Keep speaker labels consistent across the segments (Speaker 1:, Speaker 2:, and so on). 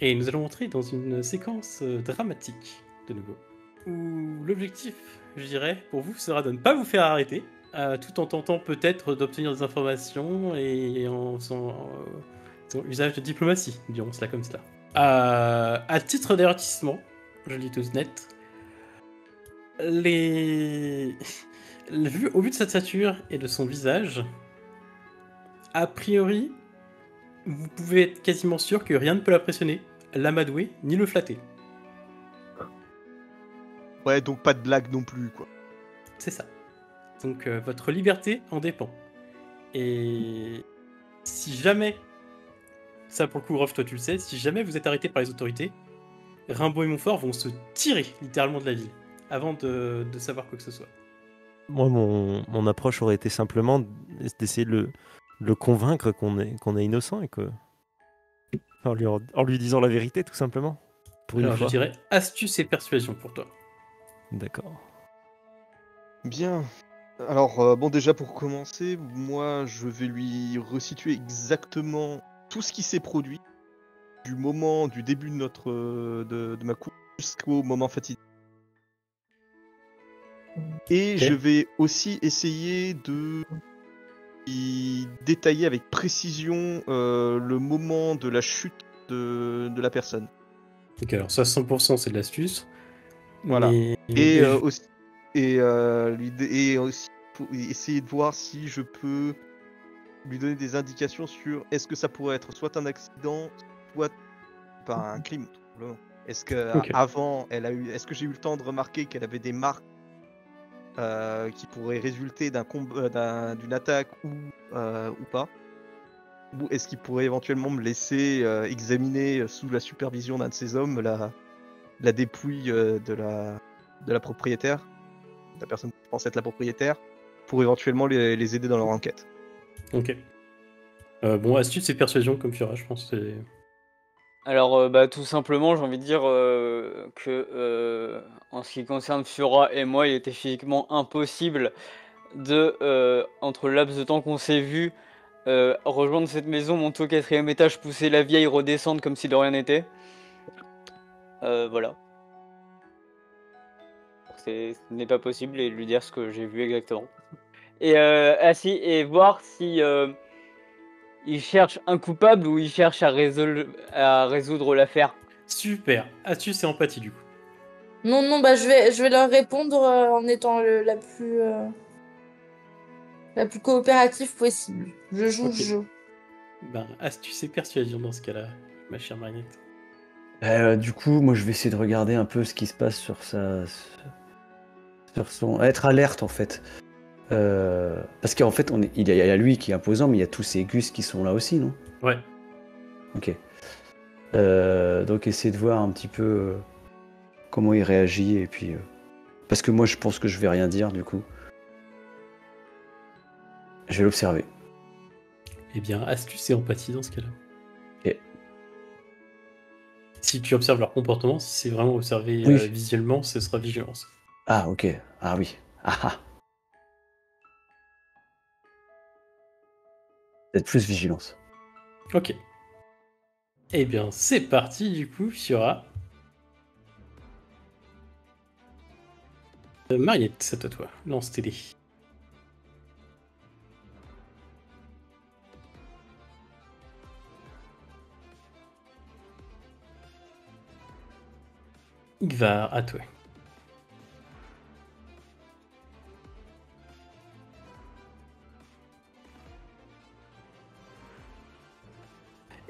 Speaker 1: Et nous allons entrer dans une séquence dramatique, de nouveau, où l'objectif, je dirais, pour vous, sera de ne pas vous faire arrêter, tout en tentant peut-être d'obtenir des informations et en faisant usage de diplomatie, dirons cela comme cela. À titre d'avertissement, je le dis tous net, au vu de sa stature et de son visage, a priori, vous pouvez être quasiment sûr que rien ne peut l'impressionner, l'amadouer, ni le flatter.
Speaker 2: Ouais, donc pas de blague non plus, quoi.
Speaker 1: C'est ça. Donc votre liberté en dépend. Et si jamais, ça pour le coup, Ruff, toi tu le sais, si jamais vous êtes arrêté par les autorités, Rimbaud et Montfort vont se tirer littéralement de la ville avant de savoir quoi que ce soit.
Speaker 3: Moi, mon approche aurait été simplement d'essayer de le convaincre qu'on est innocent et que. En lui disant la vérité, tout simplement. Pour une
Speaker 1: Alors je
Speaker 3: fois.
Speaker 1: dirais astuce et persuasion pour toi.
Speaker 3: D'accord.
Speaker 2: Bien. Alors, bon, déjà pour commencer, moi je vais lui resituer exactement tout ce qui s'est produit du début de de ma course jusqu'au moment fatidique. Et
Speaker 1: Ok.
Speaker 2: je vais aussi essayer de y détailler avec précision le moment de la chute de la personne.
Speaker 1: Ok, alors ça 100% c'est de l'astuce.
Speaker 2: Voilà.
Speaker 1: Mais
Speaker 2: Et aussi, et aussi pour essayer de voir si je peux lui donner des indications sur est-ce que ça pourrait être soit un accident, soit un crime, tout simplement. Est-ce que
Speaker 1: Ok.
Speaker 2: avant, est-ce que j'ai eu le temps de remarquer qu'elle avait des marques qui pourraient résulter d'une attaque ou pas? Ou est-ce qu'il pourrait éventuellement me laisser examiner sous la supervision d'un de ses hommes la dépouille de la propriétaire, de la personne qui pense être la propriétaire, pour éventuellement les aider dans leur enquête?
Speaker 1: Ok. Bon, astuce et persuasion comme Fiora, je pense.
Speaker 4: Alors, tout simplement, j'ai envie de dire que en ce qui concerne Fiora et moi, il était physiquement impossible entre le laps de temps qu'on s'est vu, rejoindre cette maison, monter au 4e étage, pousser la vieille, redescendre comme si de rien n'était. Voilà. Ce n'est pas possible et lui dire ce que j'ai vu exactement. Et voir si il cherche un coupable ou il cherche à résoudre l'affaire.
Speaker 1: Super. Astuce et empathie du coup.
Speaker 5: Non, bah je vais leur répondre en étant la plus coopérative possible. Je joue le
Speaker 1: Ok.
Speaker 5: jeu.
Speaker 1: Ben, astuce et persuasion dans ce cas-là, ma chère Mariette.
Speaker 6: Du coup, moi, je vais essayer de regarder un peu ce qui se passe sur son. Être alerte, en fait. Parce qu'en fait, il y a lui qui est imposant, mais il y a tous ces gus qui sont là aussi, non?
Speaker 1: Ouais.
Speaker 6: Ok. Donc, essayer de voir un petit peu comment il réagit, et puis. Parce que moi, je pense que je vais rien dire, du coup. Je vais l'observer.
Speaker 1: Eh bien, astuce et empathie dans ce cas-là.
Speaker 6: Ok.
Speaker 1: Si tu observes leur comportement, si c'est vraiment observé
Speaker 6: Oui.
Speaker 1: visuellement, ce sera vigilance.
Speaker 6: Ah, ok. Ah oui. Ah ah. Peut-être plus vigilance.
Speaker 1: Ok. Eh bien, c'est parti du coup, Fiora. Mariette, c'est à toi. Lance tes dés. Igvar, à toi.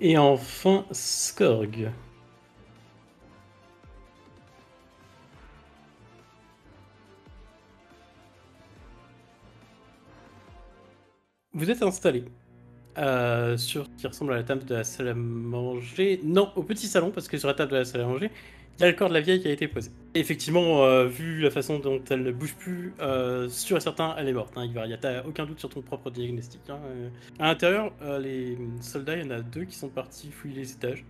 Speaker 1: Et enfin, Skorg. Vous êtes installé sur ce qui ressemble à la table de la salle à manger. Non, au petit salon, parce que sur la table de la salle à manger, il y a le corps de la vieille qui a été posé. Et effectivement, vu la façon dont elle ne bouge plus, sûr et certain, elle est morte. Hein, Igvar. T'as aucun doute sur ton propre diagnostic. Hein. À l'intérieur, les soldats, il y en a 2 qui sont partis fouiller les étages.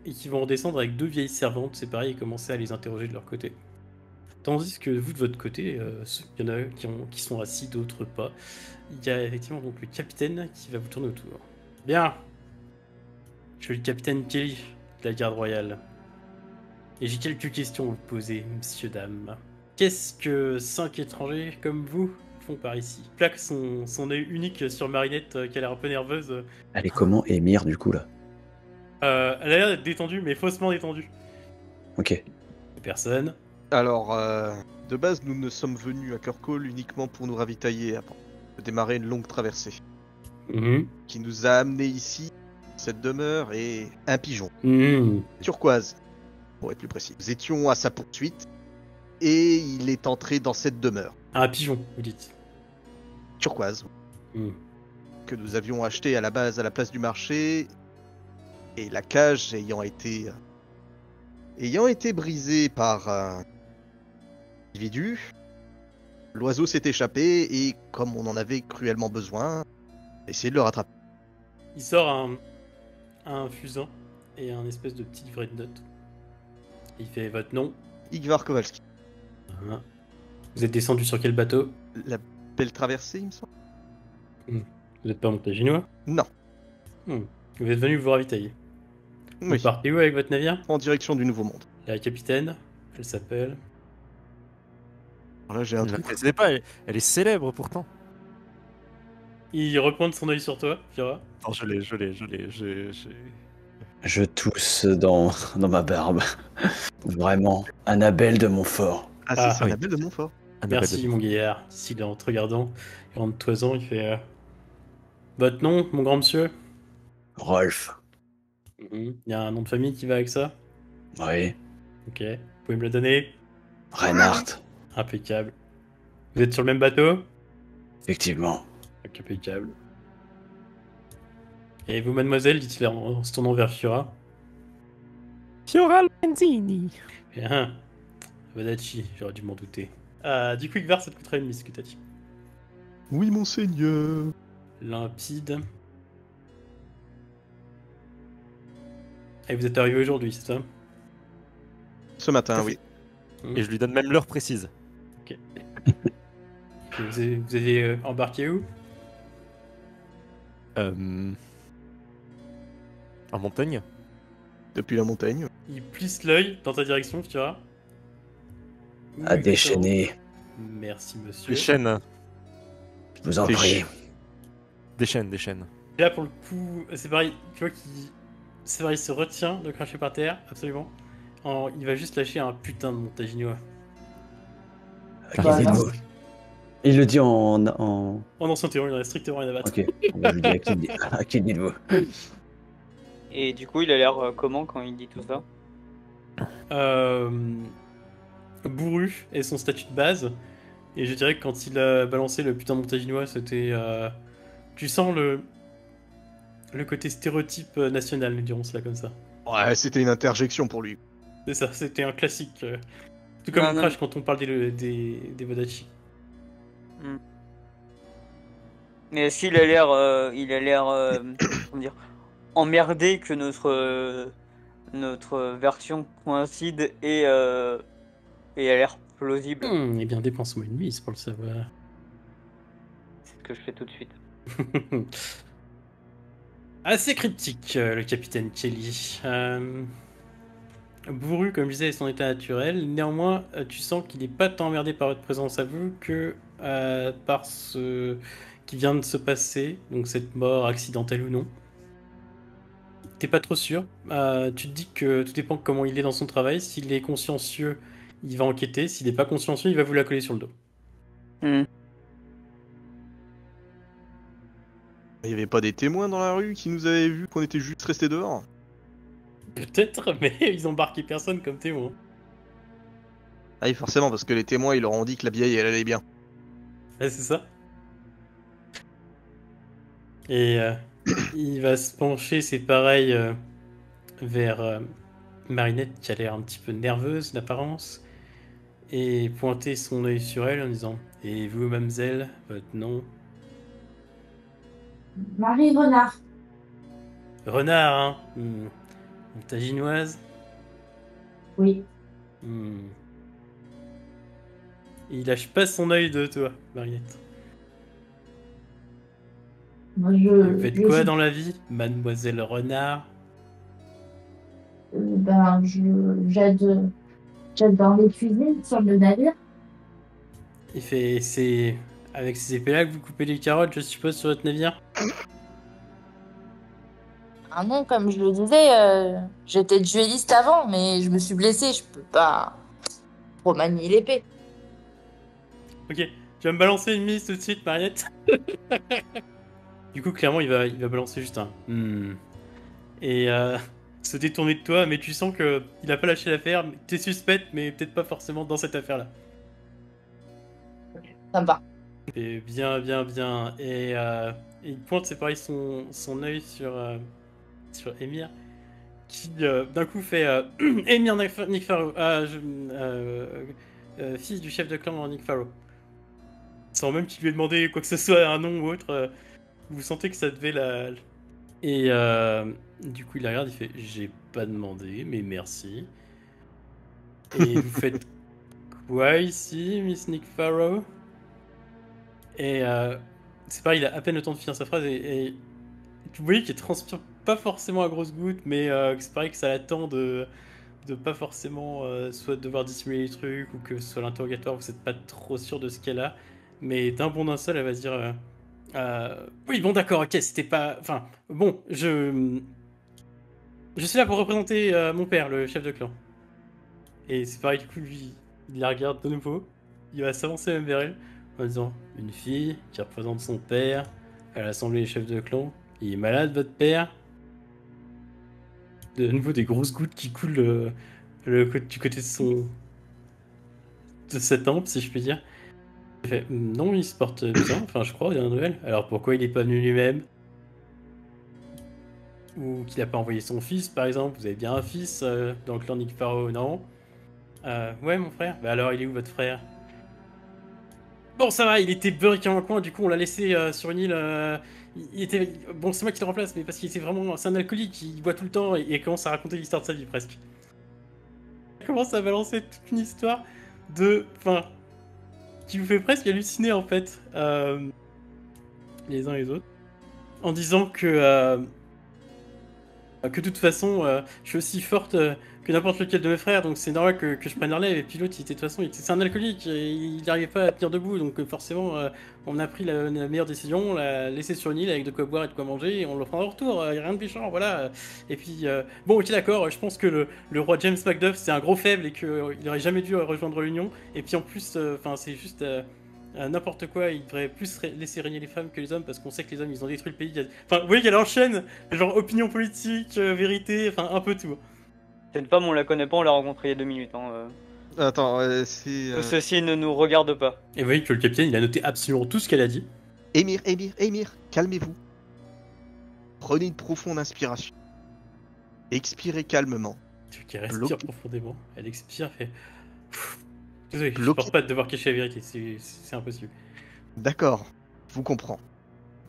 Speaker 1: Et qui vont redescendre avec 2 vieilles servantes, c'est pareil, et commencer à les interroger de leur côté. Tandis que vous, de votre côté, il y en a qui sont assis, d'autres pas. Il y a effectivement donc le capitaine qui va vous tourner autour. Bien. Je suis le capitaine Kelly de la garde royale. Et j'ai quelques questions à vous poser, messieurs, dames. Qu'est-ce que 5 étrangers comme vous font par ici? Il plaque son œil unique sur Marinette qui a l'air un peu nerveuse.
Speaker 6: Elle est comment Émir du coup là?
Speaker 1: Elle a l'air d'être détendue, mais faussement détendue.
Speaker 6: Ok.
Speaker 1: Personne.
Speaker 2: Alors, de base, nous ne sommes venus à Kirkall uniquement pour nous ravitailler avant de démarrer une longue traversée.
Speaker 1: Mhm.
Speaker 2: Qui nous a amenés ici, cette demeure, et un pigeon.
Speaker 1: Mhm.
Speaker 2: Turquoise, pour être plus précis. Nous étions à sa poursuite, et il est entré dans cette demeure.
Speaker 1: Un pigeon, vous dites.
Speaker 2: Turquoise,
Speaker 1: Mhm.
Speaker 2: que nous avions acheté à la base à la place du marché, et la cage ayant été brisée par un individu, l'oiseau s'est échappé, et comme on en avait cruellement besoin, essayé de le rattraper.
Speaker 1: Il sort un fusain et un espèce de petit livret de notes. Il fait votre nom.
Speaker 2: Igvar Kowalski.
Speaker 1: Voilà. Vous êtes descendu sur quel bateau?
Speaker 2: La belle traversée, il me semble.
Speaker 1: Vous n'êtes pas montaginois?
Speaker 2: Non.
Speaker 1: Vous êtes venu vous ravitailler.
Speaker 2: Oui.
Speaker 1: Vous partez où avec votre navire?
Speaker 2: En direction du Nouveau Monde.
Speaker 1: La capitaine, elle s'appelle...
Speaker 2: Alors là, j'ai un
Speaker 3: Je la
Speaker 2: truc.
Speaker 3: connaissais pas, elle est célèbre pourtant.
Speaker 1: Il repointe son œil sur toi, Fira.
Speaker 3: Attends, je l'ai.
Speaker 6: Je tousse dans ma barbe. Vraiment, Annabelle de Montfort.
Speaker 2: Ah,
Speaker 1: Ah,
Speaker 2: c'est
Speaker 3: oui.
Speaker 2: Annabelle de Montfort.
Speaker 1: Merci, mon gaillard. S'il est en te regardant, et en te toisant, il fait... Votre nom, mon grand monsieur?
Speaker 6: Rolf.
Speaker 1: Il y a un nom de famille qui va avec ça?
Speaker 6: Oui.
Speaker 1: Ok. Vous pouvez me le donner?
Speaker 6: Reinhardt.
Speaker 1: Impeccable. Vous êtes sur le même bateau?
Speaker 6: Effectivement.
Speaker 1: Impeccable. Et vous, mademoiselle, dit-il en se tournant vers Fiora.
Speaker 3: Fiora Lorenzini.
Speaker 1: Bien. Vadachi, j'aurais dû m'en douter. Du coup, Igvar, ça te coûterait une mise, ce que t'as dit.
Speaker 2: Oui, monseigneur.
Speaker 1: Limpide. Et vous êtes arrivé aujourd'hui, c'est ça?
Speaker 2: Ce matin,
Speaker 3: Tout à
Speaker 2: oui.
Speaker 3: Et je lui donne même l'heure précise.
Speaker 1: Vous avez embarqué où?
Speaker 3: En montagne.
Speaker 2: Depuis la montagne.
Speaker 1: Il plisse l'œil dans ta direction, tu vois. Où
Speaker 6: À
Speaker 1: exactement?
Speaker 6: déchaîner.
Speaker 1: Merci, monsieur.
Speaker 3: Des chaînes.
Speaker 6: Je vous en
Speaker 2: Des
Speaker 6: prie.
Speaker 3: Des chaînes.
Speaker 1: Et là, pour le coup, c'est pareil, tu vois c'est pareil, il se retient de cracher par terre, absolument. Il va juste lâcher un putain de montaginois.
Speaker 6: À qui dites-vous Il le dit en...
Speaker 1: En ancien théorie, il n'en a strictement rien à battre.
Speaker 6: Ok. Bah, je lui dis à qui dites-vous
Speaker 4: Et du coup, il a l'air comment quand il dit tout ça?
Speaker 1: Bourru est son statut de base. Et je dirais que quand il a balancé le putain de montaginois, c'était... tu sens le côté stéréotype national, nous dirons cela comme ça.
Speaker 2: Ouais, c'était une interjection pour lui.
Speaker 1: C'est ça, c'était un classique. Tout comme
Speaker 4: Non,
Speaker 1: on
Speaker 4: non.
Speaker 1: crache quand on parle des Vodachi.
Speaker 4: Mais est-ce qu'il a l'air, comment dire, emmerdé que notre version coïncide et a l'air plausible?
Speaker 1: Eh bien, dépense-moi une mise pour le savoir.
Speaker 4: C'est ce que je fais tout de suite.
Speaker 1: Assez cryptique, le capitaine Kelly. Bourru, comme je disais, est son état naturel. Néanmoins, tu sens qu'il n'est pas tant emmerdé par votre présence à vous que par ce qui vient de se passer, donc cette mort accidentelle ou non. T'es pas trop sûr. Tu te dis que tout dépend de comment il est dans son travail. S'il est consciencieux, il va enquêter. S'il n'est pas consciencieux, il va vous la coller sur le dos.
Speaker 2: Il n'y avait pas des témoins dans la rue qui nous avaient vu qu'on était juste restés dehors?
Speaker 1: Peut-être, mais ils ont embarqué personne comme témoin.
Speaker 2: Ah oui, forcément, parce que les témoins, ils leur ont dit que la vieille, elle allait bien.
Speaker 1: Ouais, c'est ça. Et il va se pencher, c'est pareil, vers Marinette qui a l'air un petit peu nerveuse d'apparence, et pointer son œil sur elle en disant « Et vous, mademoiselle, votre nom ?»
Speaker 5: Marie Renard.
Speaker 1: Renard, hein Montaginoise.
Speaker 5: Oui.
Speaker 1: Il lâche pas son œil de toi, Marinette.
Speaker 5: Moi,
Speaker 1: Vous faites quoi dans la vie, mademoiselle Renard?
Speaker 5: j'aide dans les cuisines sur le navire.
Speaker 1: Il fait, c'est avec ces épées-là que vous coupez les carottes, je suppose, sur votre navire.
Speaker 5: Ah non, comme je le disais, j'étais duelliste avant, mais je me suis blessée, je peux pas remanier l'épée.
Speaker 1: Ok, tu vas me balancer une mise tout de suite, Mariette. Du coup, clairement, il va balancer juste un. Et se détourner de toi, mais tu sens que il a pas lâché l'affaire. T'es suspecte, mais peut-être pas forcément dans cette affaire-là.
Speaker 5: Ça me va.
Speaker 1: Et bien, bien, bien. Et il pointe, c'est pareil, son œil sur Emir, qui d'un coup fait Emir Nick Farrow, fils du chef de clan Nick Farrow. Sans même qu'il lui ait demandé quoi que ce soit, un nom ou autre, vous sentez que ça devait la. Et du coup, il la regarde, il fait j'ai pas demandé, mais merci. Et vous faites quoi ici, Miss Nick Farrow? Et c'est pareil, il a à peine le temps de finir sa phrase et vous voyez qu'il transpire pas forcément à grosses gouttes, mais que c'est pareil que ça l'attend de pas forcément soit devoir dissimuler les trucs ou que ce soit l'interrogatoire, vous êtes pas trop sûr de ce qu'elle a. Mais d'un bond d'un seul, elle va se dire oui, bon, d'accord, ok, c'était pas. Enfin, bon, je suis là pour représenter mon père, le chef de clan. Et c'est pareil, du coup, lui, il la regarde de nouveau. Il va s'avancer même vers elle en disant une fille qui représente son père à l'assemblée des chefs de clan. Il est malade, votre père. De nouveau, des grosses gouttes qui coulent du côté de sa tempe, si je puis dire. Il fait non, il se porte bien, enfin, je crois, il y a un Noël. Alors pourquoi il est pas venu lui-même? Ou qu'il a pas envoyé son fils, par exemple? Vous avez bien un fils dans le clan Nick Farrow, non? Ouais, mon frère. Bah alors, il est où votre frère? Bon, ça va, il était burké dans le coin, du coup, on l'a laissé sur une île. Il était. Bon, c'est moi qui le remplace, mais parce qu'il était vraiment. C'est un alcoolique, il boit tout le temps et commence à raconter l'histoire de sa vie presque. Il commence à balancer toute une histoire de. Enfin. Qui vous fait presque halluciner en fait. Les uns et les autres. En disant que de toute façon, je suis aussi forte que n'importe lequel de mes frères, donc c'est normal que je prenne la relève. Et puis l'autre, il était de toute façon, c'est un alcoolique, et il n'arrivait pas à tenir debout, donc forcément, on a pris la meilleure décision, on l'a laissé sur une île avec de quoi boire et de quoi manger, et on le prendra au retour, il n'y a rien de méchant, voilà. Et puis, bon, ok, d'accord, je pense que le roi James Macduff, c'est un gros faible et qu'il n'aurait jamais dû rejoindre l'Union, et puis en plus, enfin, c'est juste. N'importe quoi, il devrait plus laisser régner les femmes que les hommes parce qu'on sait que les hommes ils ont détruit le pays. Enfin, vous voyez qu'elle enchaîne, genre opinion politique, vérité, enfin un peu tout.
Speaker 4: Cette femme, on la connaît pas, on l'a rencontrée il y a 2 minutes. Hein.
Speaker 2: Attends, c'est.
Speaker 4: Tout ceci ne nous regarde pas.
Speaker 1: Et vous voyez que le capitaine il a noté absolument tout ce qu'elle a dit.
Speaker 2: Émir, calmez-vous. Prenez une profonde inspiration. Expirez calmement.
Speaker 1: Tu respire
Speaker 2: Bloqué.
Speaker 1: profondément, elle expire, fait. Désolé, je
Speaker 2: Bloqué.
Speaker 1: supporte pas de devoir cacher la vérité, c'est impossible.
Speaker 2: D'accord, je vous comprends.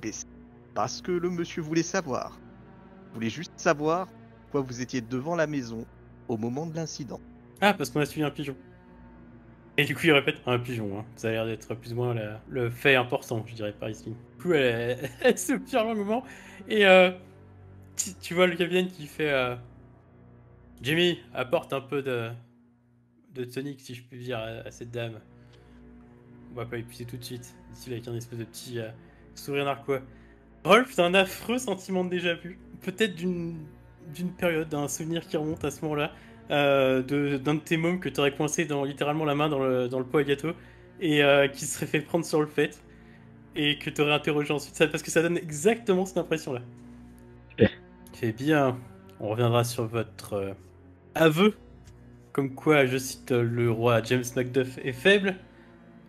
Speaker 2: Mais c'est parce que le monsieur voulait savoir. Il voulait juste savoir pourquoi vous étiez devant la maison au moment de l'incident.
Speaker 1: Ah, parce qu'on a suivi un pigeon. Et du coup, il répète un pigeon, hein. Ça a l'air d'être plus ou moins le fait important, je dirais, par ici. Du coup, elle soupire longuement. Et tu vois le capitaine qui fait Jimmy, apporte un peu de tonic, si je puis dire, à cette dame. On va pas épuiser tout de suite. Ici, avec un espèce de petit sourire narquois. Rolf, t'as un affreux sentiment de déjà-vu. Peut-être d'une période, d'un souvenir qui remonte à ce moment-là. D'un de tes mômes que t'aurais coincé littéralement la main dans le pot à gâteau. Et qui serait fait prendre sur le fait. Et que t'aurais interrogé ensuite. Parce que ça donne exactement cette impression-là. C'est bien. On reviendra sur votre aveu. Comme quoi, je cite, le roi James Macduff est faible.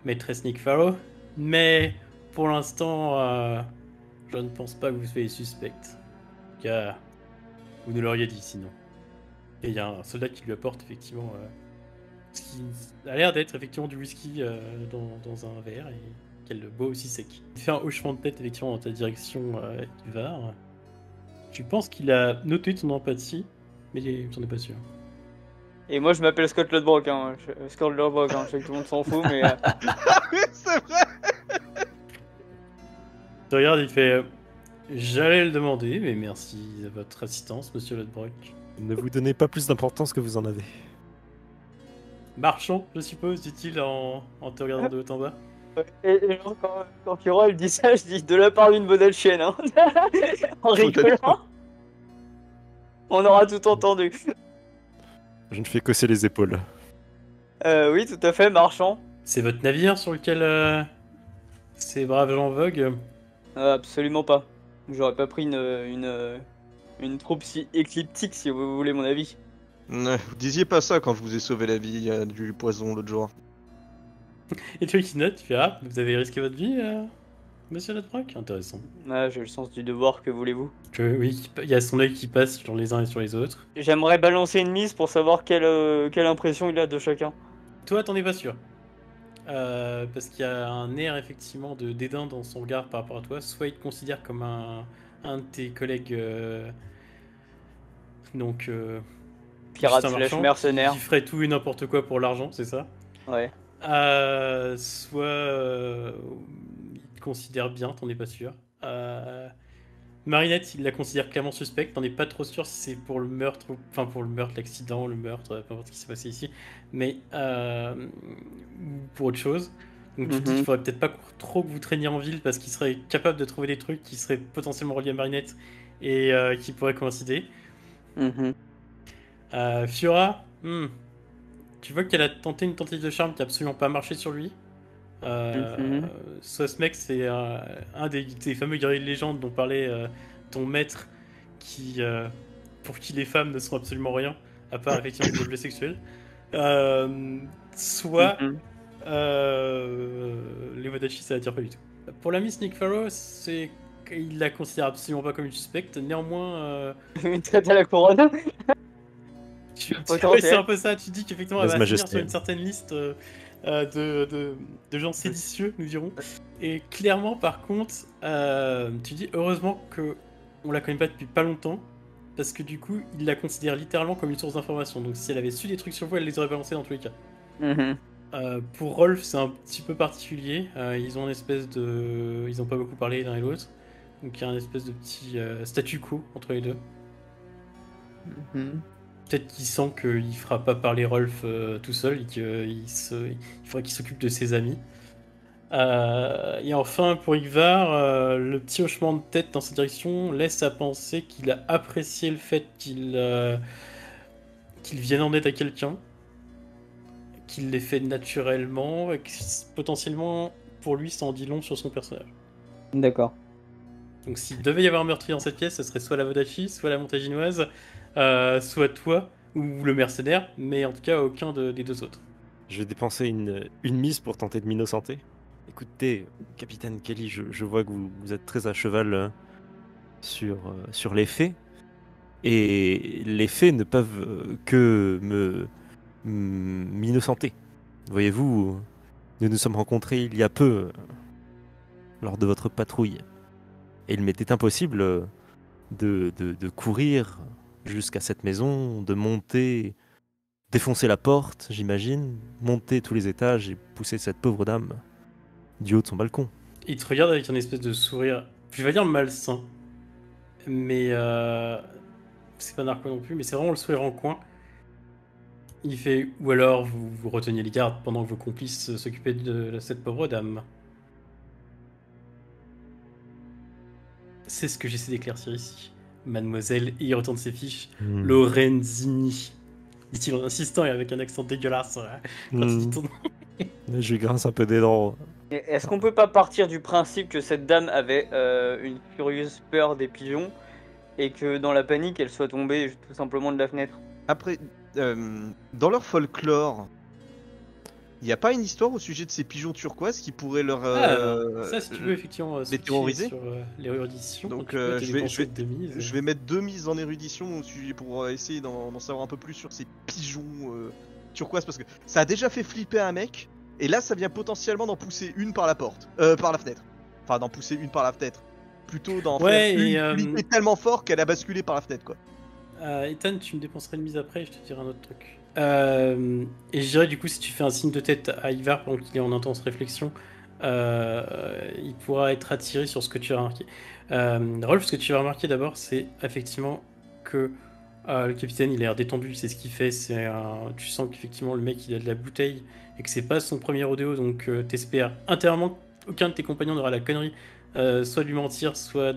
Speaker 1: Maîtresse Nick Farrow. Mais pour l'instant, je ne pense pas que vous soyez suspecte. Car vous ne l'auriez dit sinon. Et il y a un soldat qui lui apporte effectivement ce qui a l'air d'être effectivement du whisky dans un verre et qu'elle boit aussi sec. Il fait un hochement de tête effectivement dans ta direction, Ivar. Tu penses qu'il a noté ton empathie, mais j'en ai pas sûr.
Speaker 4: Et moi, je m'appelle Scott Lodbrok. Hein. Scott Lodbrok, hein. Je sais que tout le monde s'en fout, mais.
Speaker 2: Oui, c'est vrai.
Speaker 1: Tu regardes, il fait j'allais le demander, mais merci de votre assistance, monsieur Lodbrok.
Speaker 3: Ne vous donnez pas plus d'importance que vous en avez.
Speaker 1: Marchand, je suppose, dit-il en te regardant de haut en bas.
Speaker 4: Et genre, quand Fiora elle dit ça, je dis de la part d'une modèle chienne, hein. En rigolant. On aura tout entendu.
Speaker 3: Je ne fais qu'hausser les épaules.
Speaker 4: Oui, tout à fait, marchand.
Speaker 1: C'est votre navire sur lequel ces braves gens voguent?
Speaker 4: Absolument pas. J'aurais pas pris une troupe si écliptique, si vous voulez mon avis.
Speaker 2: Vous disiez pas ça quand je vous ai sauvé la vie du poison l'autre jour.
Speaker 1: Et tu qui note, tu fais ah, vous avez risqué votre vie, monsieur Ladbrock? Intéressant.
Speaker 4: Ah, j'ai le sens du devoir, que voulez-vous?
Speaker 1: Oui, il y a son œil qui passe sur les uns et sur les autres.
Speaker 4: J'aimerais balancer une mise pour savoir quelle impression il a de chacun.
Speaker 1: Toi, t'en es pas sûr. Parce qu'il y a un air effectivement de dédain dans son regard par rapport à toi. Soit il te considère comme un de tes collègues, donc
Speaker 4: Pirate
Speaker 1: juste un
Speaker 4: slash
Speaker 1: marchand
Speaker 4: mercenaire.
Speaker 1: qui ferait tout et n'importe quoi pour l'argent, c'est ça?
Speaker 4: Ouais.
Speaker 1: Soit il te considère bien, t'en es pas sûr. Marinette, il la considère clairement suspecte, t'en es pas trop sûr si c'est pour le meurtre, enfin pour le meurtre, l'accident, le meurtre, peu importe ce qui s'est passé ici, mais pour autre chose. Donc tu te dis qu'il faudrait peut-être pas trop que vous traîniez en ville parce qu'il serait capable de trouver des trucs qui seraient potentiellement reliés à Marinette et qui pourraient coïncider. Fiora, tu vois qu'elle a tenté une tentative de charme qui a absolument pas marché sur lui. Soit ce mec, c'est un des fameux guerriers de légende dont parlait ton maître, pour qui les femmes ne sont absolument rien, à part effectivement des objets sexuels. Soit les Wadachi, ça attire pas du tout. Pour la Miss Nick Farrow, il la considère absolument pas comme une suspecte. Néanmoins,
Speaker 4: Une traite à la couronne.
Speaker 1: ouais, c'est un peu ça. Tu dis qu'effectivement, elle va finir
Speaker 3: Majesté.
Speaker 1: sur une certaine liste de gens séditieux, nous dirons. Et clairement, par contre, tu dis heureusement que on la connaît pas depuis pas longtemps, parce que du coup, il la considère littéralement comme une source d'information. Donc, si elle avait su des trucs sur vous, elle les aurait balancés dans tous les cas. Pour Rolf, c'est un petit peu particulier. Ils ont une espèce de, ils ont pas beaucoup parlé l'un et l'autre, donc il y a un espèce de petit statu quo entre les deux. Peut-être qu'il sent qu'il fera pas parler Rolf tout seul et qu'il faudrait qu'il s'occupe de ses amis. Et enfin, pour Yvar, le petit hochement de tête dans cette direction laisse à penser qu'il a apprécié le fait qu'il vienne en aide à quelqu'un, qu'il l'ait fait naturellement, et que potentiellement, pour lui, ça en dit long sur son personnage.
Speaker 4: D'accord.
Speaker 1: Donc s'il devait y avoir un meurtrier dans cette pièce, ce serait soit la Vodachi, soit la Montaginoise, soit toi, ou le mercenaire, mais en tout cas aucun des deux autres.
Speaker 3: Je vais dépenser une mise pour tenter de m'innocenter. Écoutez, capitaine Kelly, je vois que vous êtes très à cheval sur les faits. Et les faits ne peuvent que m'innocenter. Voyez-vous, nous nous sommes rencontrés il y a peu lors de votre patrouille. Et il m'était impossible de courir jusqu'à cette maison, de monter, défoncer la porte, j'imagine, monter tous les étages et pousser cette pauvre dame du haut de son balcon.
Speaker 1: Il te regarde avec un espèce de sourire, je vais dire malsain, mais c'est pas narco non plus, mais c'est vraiment le sourire en coin. Il fait, ou alors vous reteniez les gardes pendant que vos complices s'occupaient de cette pauvre dame. C'est ce que j'essaie d'éclaircir ici, mademoiselle, et il retourne ses fiches, Lorenzini, dit-il en insistant et avec un accent dégueulasse quand il dit ton nom.
Speaker 3: Je lui grince un peu des dents.
Speaker 4: Est-ce qu'on peut pas partir du principe que cette dame avait une furieuse peur des pigeons et que dans la panique elle soit tombée tout simplement de la fenêtre?
Speaker 2: Après, dans leur folklore, il n'y a pas une histoire au sujet de ces pigeons turquoises qui pourraient leur...
Speaker 1: ça, si tu veux, effectivement,
Speaker 2: les terroriser
Speaker 1: sur l'érudition.
Speaker 2: Donc,
Speaker 1: je
Speaker 2: vais mettre 2 mises en érudition au sujet pour essayer d'en savoir un peu plus sur ces pigeons turquoises, parce que ça a déjà fait flipper un mec, et là ça vient potentiellement d'en pousser une par la porte, par la fenêtre. Enfin, d'en pousser une par la fenêtre. Plutôt d'en faire une flipper tellement fort qu'elle a basculé par la fenêtre, quoi.
Speaker 1: Ethan, tu me dépenseras une mise après et je te dirai un autre truc. Et je dirais du coup, si tu fais un signe de tête à Ivar pendant qu'il est en intense réflexion, il pourra être attiré sur ce que tu as remarqué. Rolf, ce que tu vas remarquer d'abord, c'est effectivement que Le capitaine, il a l'air détendu, c'est ce qu'il fait. Tu sens qu'effectivement, le mec, il a de la bouteille et que c'est pas son premier rodéo. Donc, t'espères intérieurement qu'aucun de tes compagnons n'aura la connerie soit de lui mentir, soit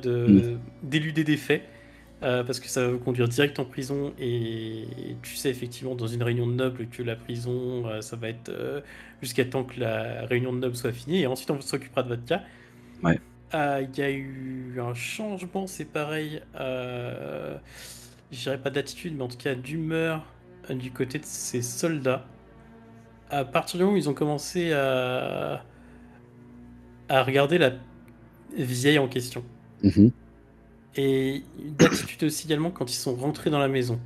Speaker 1: d'éluder des faits. Parce que ça va vous conduire direct en prison. Et tu sais, effectivement, dans une réunion de nobles, que la prison, ça va être jusqu'à temps que la réunion de nobles soit finie. Et ensuite, on s'occupera de votre cas.
Speaker 6: Ouais.
Speaker 1: Il y a eu un changement, c'est pareil. Je dirais pas d'attitude, mais en tout cas d'humeur du côté de ces soldats. À partir du moment où ils ont commencé à regarder la vieille en question.
Speaker 6: Mhm.
Speaker 1: Et d'attitude aussi également quand ils sont rentrés dans la maison.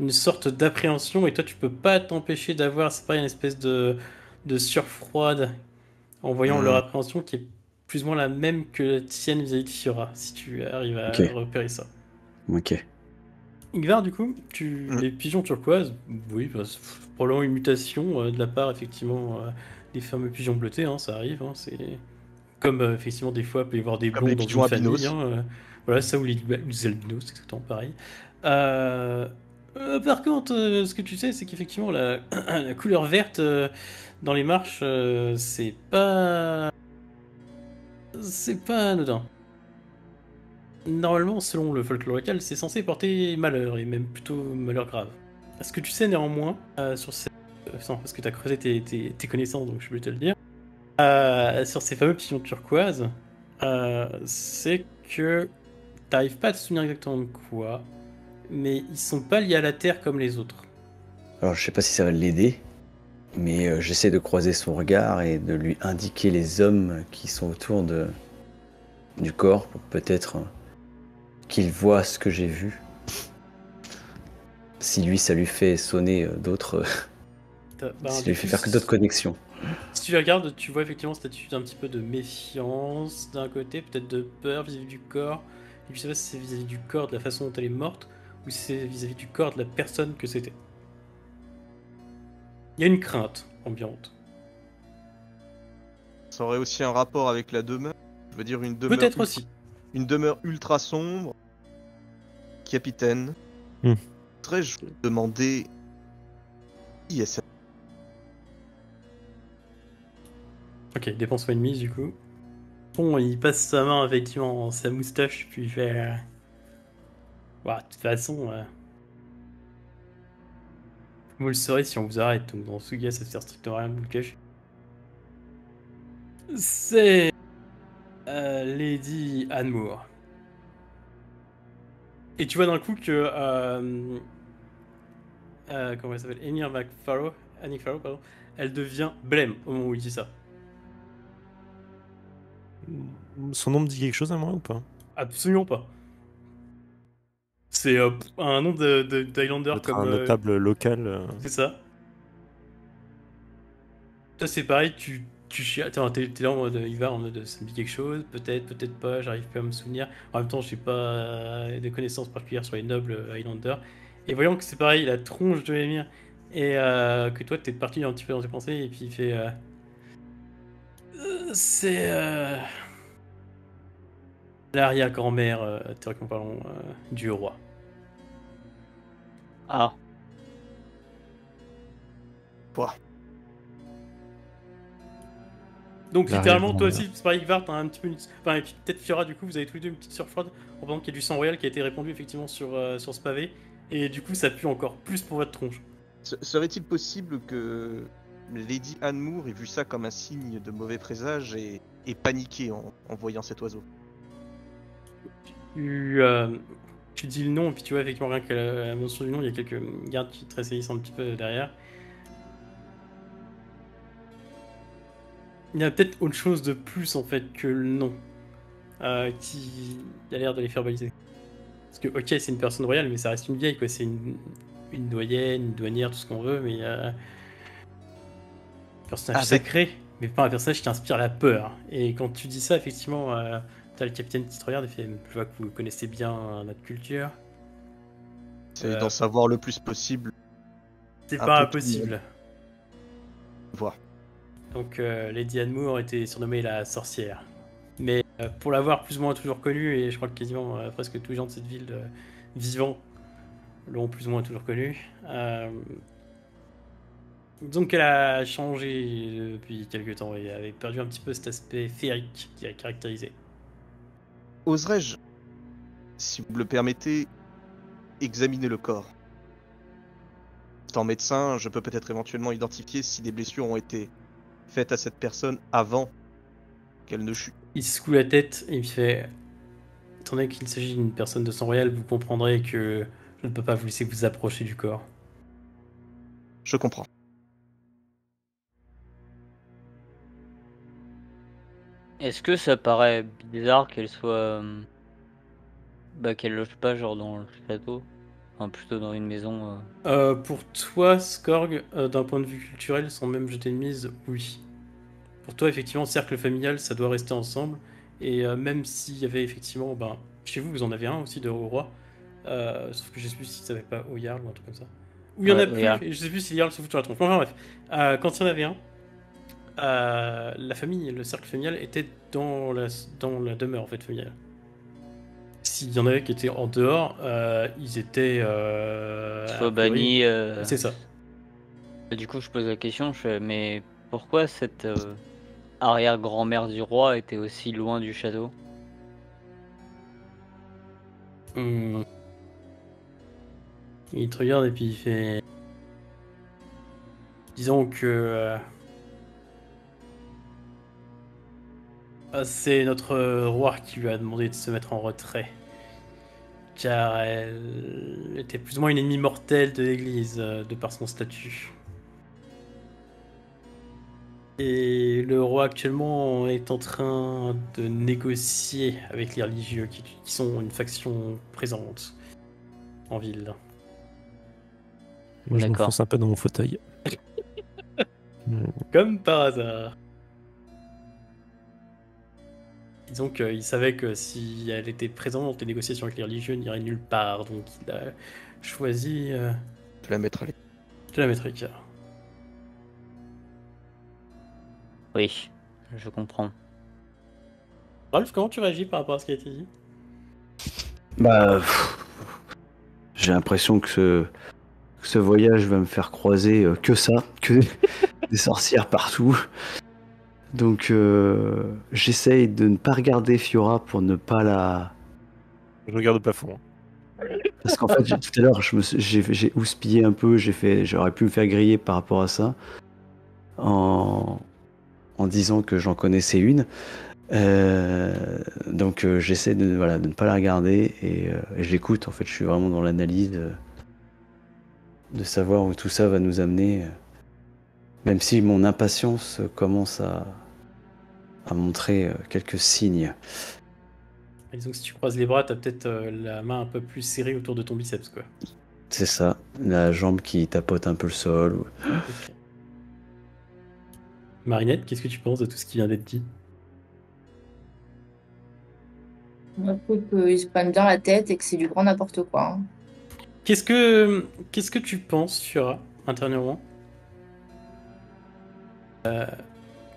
Speaker 1: Une sorte d'appréhension, et toi tu peux pas t'empêcher d'avoir, c'est pas une espèce de surfroide en voyant leur appréhension qui est plus ou moins la même que la tienne vis-à-vis de Fiora, si tu arrives à
Speaker 6: Ok.
Speaker 1: repérer ça.
Speaker 6: Ok.
Speaker 1: Ingvar, du coup, les pigeons turquoises, oui, bah, c'est probablement une mutation de la part, effectivement, des fameux pigeons bleutés, hein, ça arrive, hein, c'est comme, effectivement, des fois, il peut y avoir des
Speaker 2: Comme
Speaker 1: blonds
Speaker 2: les
Speaker 1: dans
Speaker 2: pigeons
Speaker 1: une famille,
Speaker 2: albinos.
Speaker 1: hein, voilà, ça ou les albinos, c'est exactement pareil. Par contre, ce que tu sais, c'est qu'effectivement, la couleur verte dans les marches, c'est pas anodin. Normalement, selon le folklore local, c'est censé porter malheur, et même plutôt malheur grave. Ce que tu sais néanmoins, sur ces... non, parce que tu as creusé tes connaissances, donc je voulais te le dire. Sur ces fameux pigeons turquoises, c'est que t'arrives pas à te souvenir exactement de quoi, mais ils sont pas liés à la Terre comme les autres.
Speaker 6: Alors, je sais pas si ça va l'aider, mais j'essaie de croiser son regard et de lui indiquer les hommes qui sont autour du corps pour peut-être qu'il voit ce que j'ai vu. Si lui, ça lui fait sonner d'autres. Ça lui fait faire que d'autres connexions.
Speaker 1: Si tu les regardes, tu vois effectivement cette attitude un petit peu de méfiance d'un côté, peut-être de peur vis-à-vis du corps. Et je sais pas si c'est vis-à-vis du corps, de la façon dont elle est morte, ou si c'est vis-à-vis du corps de la personne que c'était. Il y a une crainte ambiante.
Speaker 2: Ça aurait aussi un rapport avec la demeure. Je veux dire une demeure.
Speaker 1: Peut-être aussi.
Speaker 2: Une demeure ultra sombre. Capitaine. Voudrais-je vous demander qui est cette...
Speaker 1: Ok, dépense-moi une mise du coup. Bon, il passe sa main effectivement dans sa moustache, puis il fait... Bah, de toute façon... Vous le saurez si on vous arrête, donc dans ce cas, ça sert strictement à rien de vous le cacher. C'est... Lady Anne Moore. Et tu vois d'un coup que... comment elle s'appelle? Annie Farrow, pardon. Elle devient blême au moment où il dit ça.
Speaker 3: Son nom me dit quelque chose à moi ou pas?
Speaker 1: Absolument pas. C'est un nom d'Highlander
Speaker 3: Peut-être
Speaker 1: comme...
Speaker 3: un notable local.
Speaker 1: C'est ça. Toi, c'est pareil, attends, t'es là en mode Ivar, en mode ça me dit quelque chose, peut-être pas, j'arrive pas à me souvenir. En même temps, j'ai pas de connaissances particulières sur les nobles Highlander. Et voyons que c'est pareil, la tronche de l'émir, et que toi, t'es parti un petit peu dans tes pensées, et puis il fait. C'est. L'arrière-grand-mère, théoriquement parlant, du roi.
Speaker 4: Ah.
Speaker 1: Donc littéralement, toi
Speaker 3: L'arrière-grand-mère.
Speaker 1: aussi, c'est pareil, Ivar, t'as un petit peu... Enfin, et puis peut-être Fiora, du coup, vous avez tous les deux une petite surfroide, en pendant qu'il y a du sang royal qui a été répandu effectivement sur ce pavé, et du coup, ça pue encore plus pour votre tronche.
Speaker 2: Serait-il possible que Lady Anne Moore ait vu ça comme un signe de mauvais présage et paniqué en voyant cet oiseau?
Speaker 1: Tu dis le nom, et puis tu vois effectivement rien que la mention du nom, il y a quelques gardes qui te tressaillissent un petit peu derrière. Il y a peut-être autre chose de plus en fait que le nom qui a l'air de les faire baliser. Parce que ok, c'est une personne royale, mais ça reste une vieille quoi. C'est une doyenne, une douanière, tout ce qu'on veut, mais un personnage sacré, mais pas un personnage qui t'inspire la peur. Et quand tu dis ça, effectivement, t'as le capitaine qui te regarde et fait, je vois que vous connaissez bien notre culture.
Speaker 2: C'est d'en savoir le plus possible.
Speaker 1: C'est
Speaker 2: Un
Speaker 1: pas
Speaker 2: peu tout le
Speaker 1: impossible.
Speaker 2: Voir.
Speaker 1: Donc Lady Anne Moore était surnommée la sorcière. Mais pour l'avoir plus ou moins toujours connue, et je crois que quasiment presque tous les gens de cette ville vivants l'ont plus ou moins toujours connue. Disons qu'elle a changé depuis quelques temps et avait perdu un petit peu cet aspect féerique qui la caractérisait.
Speaker 2: Oserais-je, si vous me le permettez, examiner le corps? Étant médecin, je peux peut-être éventuellement identifier si des blessures ont été faites à cette personne avant qu'elle ne chute.
Speaker 1: Il secoue la tête et il fait... Étant donné qu'il s'agit d'une personne de sang royal, vous comprendrez que je ne peux pas vous laisser vous approcher du corps.
Speaker 2: Je comprends.
Speaker 4: Est-ce que ça paraît bizarre qu'elle soit. Qu'elle loge pas genre dans le château? Enfin, plutôt dans une maison.
Speaker 1: Pour toi, Skorg, d'un point de vue culturel, sans même jeter une mise, oui. Pour toi, effectivement, cercle familial, ça doit rester ensemble. Et même s'il y avait effectivement, chez vous, vous en avez un aussi de roi. Sauf que je sais plus si ça n'avait pas au Jarl ou un truc comme ça. Ou il y en a
Speaker 4: Ouais,
Speaker 1: plus,
Speaker 4: au Jarl.
Speaker 1: et je sais plus si le Jarl se fout sur la tronche. Enfin bref, quand il y en avait un, la famille, le cercle familial était dans la demeure en fait familiale. S'il y en avait qui étaient en dehors, ils étaient
Speaker 4: Soit
Speaker 1: a priori-
Speaker 4: banni.
Speaker 1: C'est ça.
Speaker 4: Du coup, je pose la question, mais pourquoi cette arrière-grand-mère du roi était aussi loin du château?
Speaker 1: Hmm. Il te regarde et puis il fait. Disons que c'est notre roi qui lui a demandé de se mettre en retrait. Car elle était plus ou moins une ennemie mortelle de l'Église, de par son statut. Et le roi actuellement est en train de négocier avec les religieux qui sont une faction présente en ville.
Speaker 3: Moi, je
Speaker 4: D'accord.
Speaker 3: m'enfonce un peu dans mon fauteuil.
Speaker 1: Comme par hasard. Disons qu'il savait que si elle était présente, les négociations avec les religieux n'iraient nulle part. Donc il a choisi
Speaker 2: Je la mettrai.
Speaker 1: de la mettre à l'écart.
Speaker 4: Oui, je comprends.
Speaker 1: Rolf, comment tu réagis par rapport à ce qui a été dit?
Speaker 6: Bah, j'ai l'impression que ce voyage va me faire croiser que ça, que des sorcières partout. Donc, j'essaye de ne pas regarder Fiora pour ne pas la...
Speaker 3: Je regarde au plafond.
Speaker 6: Parce qu'en fait, tout à l'heure, j'ai houspillé un peu, j'aurais pu me faire griller par rapport à ça, en disant que j'en connaissais une. Donc, j'essaie de ne pas la regarder et j'écoute. En fait, je suis vraiment dans l'analyse de savoir où tout ça va nous amener. Même si mon impatience commence à montrer quelques signes.
Speaker 1: Disons que si tu croises les bras, t'as peut-être la main un peu plus serrée autour de ton biceps, quoi.
Speaker 6: C'est ça, la jambe qui tapote un peu le sol.
Speaker 1: Ok. Marinette, qu'est-ce que tu penses de tout ce qui vient d'être dit?
Speaker 5: Je trouve qu'ils se prennent bien la tête et que c'est du grand n'importe quoi. Hein.
Speaker 1: Qu'est-ce que tu penses, Fiora, intérieurement,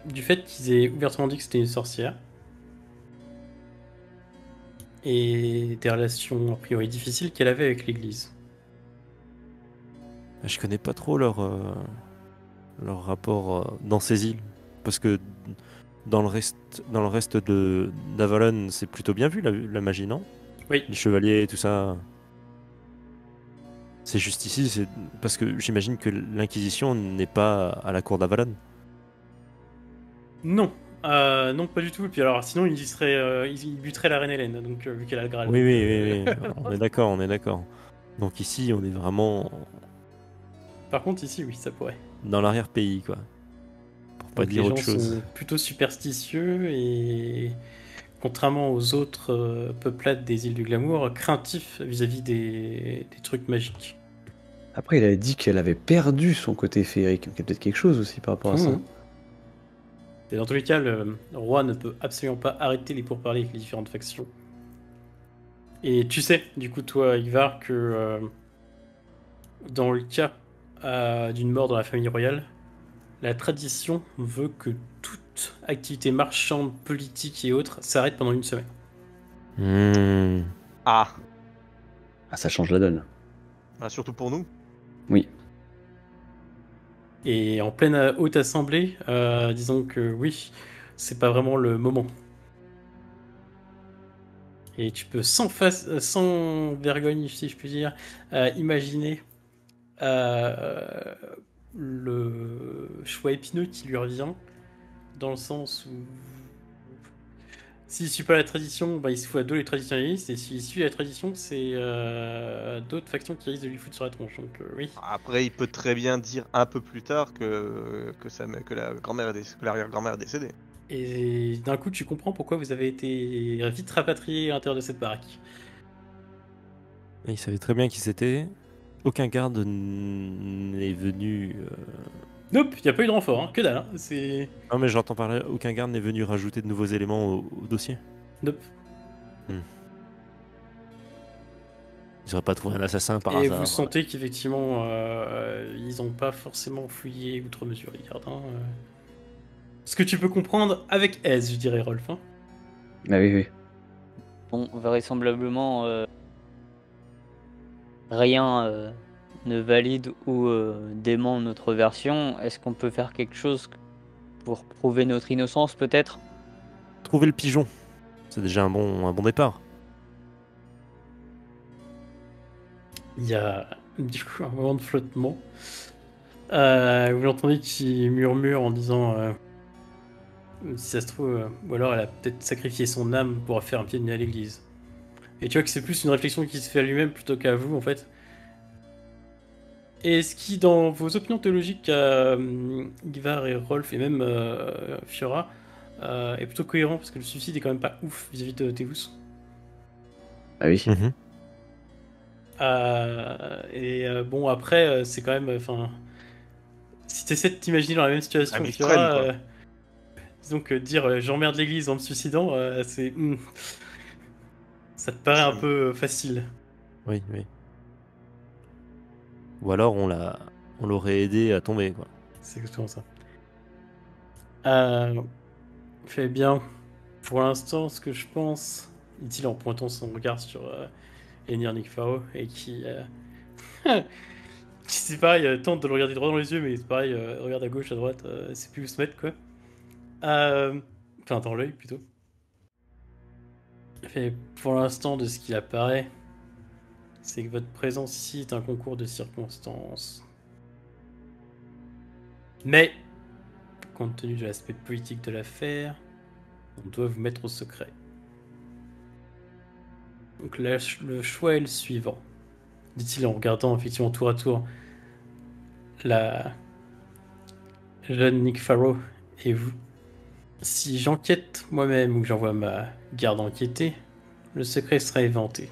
Speaker 1: du fait qu'ils aient ouvertement dit que c'était une sorcière et des relations a priori difficiles qu'elle avait avec l'Église?
Speaker 3: Je connais pas trop leur rapport dans ces îles. Parce que dans le reste d'Avalon, c'est plutôt bien vu la magie, non?
Speaker 1: Oui.
Speaker 3: Les chevaliers et tout ça. C'est juste ici, c'est parce que j'imagine que l'Inquisition n'est pas à la cour d'Avalon.
Speaker 1: Non. Non, pas du tout. Et puis alors, sinon, ils buteraient la reine Hélène, donc vu qu'elle a le Graal.
Speaker 3: Oui. On est d'accord. Donc ici, on est vraiment
Speaker 1: Par contre, ici, oui, ça pourrait.
Speaker 3: dans l'arrière-pays, quoi. Pour pas
Speaker 1: Donc,
Speaker 3: dire
Speaker 1: les
Speaker 3: autre
Speaker 1: gens
Speaker 3: chose.
Speaker 1: sont plutôt superstitieux et, contrairement aux autres peuplades des îles du Glamour, craintifs vis-à-vis des trucs magiques.
Speaker 6: Après, il avait dit qu'elle avait perdu son côté féerique. Donc, il y a peut-être quelque chose aussi par rapport à ça.
Speaker 1: Et dans tous les cas, le roi ne peut absolument pas arrêter les pourparlers avec les différentes factions. Et tu sais, du coup, toi, Ivar, que dans le cas d'une mort dans la famille royale, la tradition veut que toute activité marchande, politique et autres s'arrête pendant une semaine.
Speaker 6: Ah, ça change la donne.
Speaker 2: Surtout pour nous.
Speaker 6: Oui.
Speaker 1: Et en pleine haute assemblée, disons que oui, c'est pas vraiment le moment. Et tu peux sans vergogne, si je puis dire, imaginer le choix épineux qui lui revient, dans le sens où s'il suit pas la tradition, bah, il se fout à dos les traditionnalistes, et s'il suit la tradition, c'est d'autres factions qui risquent de lui foutre sur la tronche. Donc oui.
Speaker 2: Après, il peut très bien dire un peu plus tard que la grand-mère que l'arrière-grand-mère est décédée.
Speaker 1: Et d'un coup, tu comprends pourquoi vous avez été vite rapatrié à l'intérieur de cette baraque.
Speaker 3: Et il savait très bien qui c'était. Aucun garde n'est venu.
Speaker 1: Nope, il n'y a pas eu de renfort, hein, que dalle. Hein. C'est.
Speaker 3: Non, mais j'entends par là, aucun garde n'est venu rajouter de nouveaux éléments au dossier.
Speaker 1: Nope.
Speaker 3: Ils n'auraient pas trouvé un assassin par
Speaker 1: Et
Speaker 3: hasard.
Speaker 1: vous sentez qu'effectivement, ils n'ont pas forcément fouillé outre mesure, les gardes. Hein. Ce que tu peux comprendre avec aise, je dirais, Rolf. Hein.
Speaker 6: Ah oui, oui.
Speaker 4: Bon, vraisemblablement, rien ne valide ou dément notre version. Est-ce qu'on peut faire quelque chose pour prouver notre innocence, peut-être?
Speaker 3: Trouver le pigeon, c'est déjà un bon départ.
Speaker 1: Il y a du coup un moment de flottement. Vous l'entendez qui murmure en disant si ça se trouve, ou alors elle a peut-être sacrifié son âme pour faire un pied de nez à l'église. Et tu vois que c'est plus une réflexion qui se fait à lui-même plutôt qu'à vous en fait. Et ce qui, dans vos opinions théologiques, Gvar et Rolf et même Fiora, est plutôt cohérent parce que le suicide est quand même pas ouf vis-à-vis de Thévus.
Speaker 6: Ah oui.
Speaker 3: Mhm.
Speaker 1: Bon, après, c'est quand même. Enfin, si tu essaies de t'imaginer dans la même situation
Speaker 2: Un
Speaker 1: que
Speaker 2: extrême,
Speaker 1: Fiora,
Speaker 2: quoi.
Speaker 1: disons que dire j'emmerde l'église en me suicidant, c'est. Ça te paraît un peu facile.
Speaker 3: Oui, oui. Ou alors on l'aurait aidé à tomber, quoi.
Speaker 1: C'est exactement ça. Fait bien. Pour l'instant, ce que je pense, dit-il en pointant son regard sur Enir Nikfaro, et qui, qui c'est pareil, tente de le regarder droit dans les yeux, mais c'est pareil, regarde à gauche, à droite, c'est plus où se mettre, quoi. Enfin, dans l'œil, plutôt. Fait, pour l'instant, de ce qu'il apparaît, c'est que votre présence ici est un concours de circonstances. Mais, compte tenu de l'aspect politique de l'affaire, on doit vous mettre au secret. Donc le choix est le suivant, dit-il en regardant effectivement tour à tour la jeune Nick Farrow et vous. Si j'enquête moi-même ou que j'envoie ma garde enquêter, le secret sera éventé.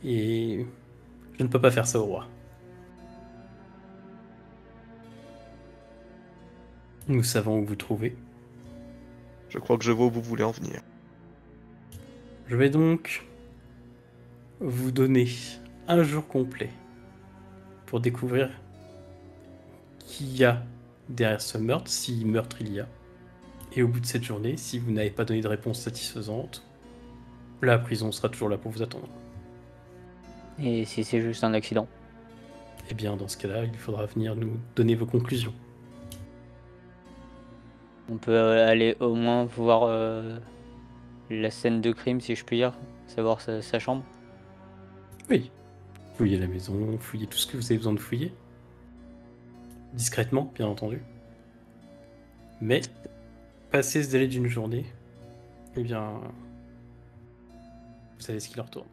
Speaker 1: Et je ne peux pas faire ça au roi. Nous savons où vous trouvez.
Speaker 2: Je crois que je vois où vous voulez en venir.
Speaker 1: Je vais donc vous donner un jour complet pour découvrir qui y a derrière ce meurtre, si meurtre il y a. Et au bout de cette journée, si vous n'avez pas donné de réponse satisfaisante, la prison sera toujours là pour vous attendre.
Speaker 4: Et si c'est juste un accident?
Speaker 1: Eh bien, dans ce cas-là, il faudra venir nous donner vos conclusions.
Speaker 4: On peut aller au moins voir la scène de crime, si je puis dire, savoir sa chambre.
Speaker 1: Oui. Fouillez la maison, fouillez tout ce que vous avez besoin de fouiller. Discrètement, bien entendu. Mais, passer ce délai d'une journée, eh bien, vous savez ce qui leur tourne.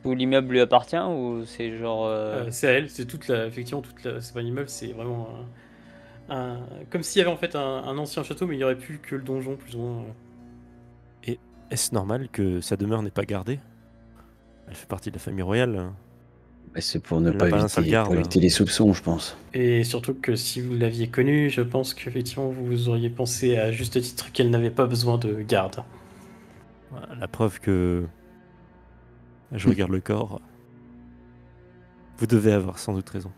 Speaker 4: Tout l'immeuble lui appartient ou c'est genre...
Speaker 1: C'est à elle, c'est effectivement, c'est pas un immeuble, c'est vraiment comme s'il y avait en fait un ancien château, mais il n'y aurait plus que le donjon, plus ou moins.
Speaker 3: Et est-ce normal que sa demeure n'est pas gardée? Elle fait partie de la famille royale.
Speaker 6: Bah, c'est pour ne
Speaker 3: Elle
Speaker 6: pas
Speaker 3: n'a pas un seul
Speaker 6: éviter,
Speaker 3: garde.
Speaker 6: pour éviter les soupçons, je pense.
Speaker 1: Et surtout que si vous l'aviez connue, je pense qu'effectivement vous auriez pensé à juste titre qu'elle n'avait pas besoin de garde.
Speaker 3: Voilà, la preuve que je regarde le corps. Vous devez avoir sans doute raison.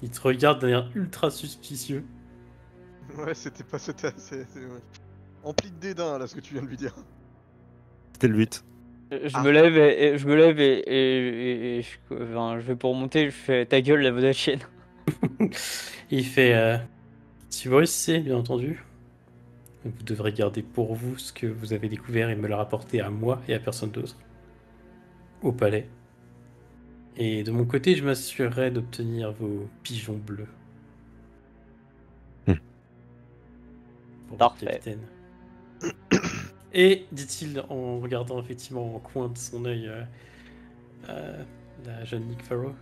Speaker 1: Il te regarde d'un air ultra suspicieux.
Speaker 2: Ouais, c'était ouais. Empli de dédain, là, ce que tu viens de lui dire.
Speaker 3: C'était le but.
Speaker 4: Je
Speaker 2: Ah.
Speaker 4: me lève et je me lève et je vais pour monter, je fais ta gueule la bonne chienne.
Speaker 1: Il fait si vous réussissez, bien entendu, vous devrez garder pour vous ce que vous avez découvert et me le rapporter à moi et à personne d'autre. Au palais. Et de mon côté, je m'assurerai d'obtenir vos pigeons bleus.
Speaker 3: Hmm.
Speaker 1: Pour votre
Speaker 4: Parfait.
Speaker 1: capitaine. Et, dit-il en regardant effectivement en coin de son œil la jeune Nick Farrow,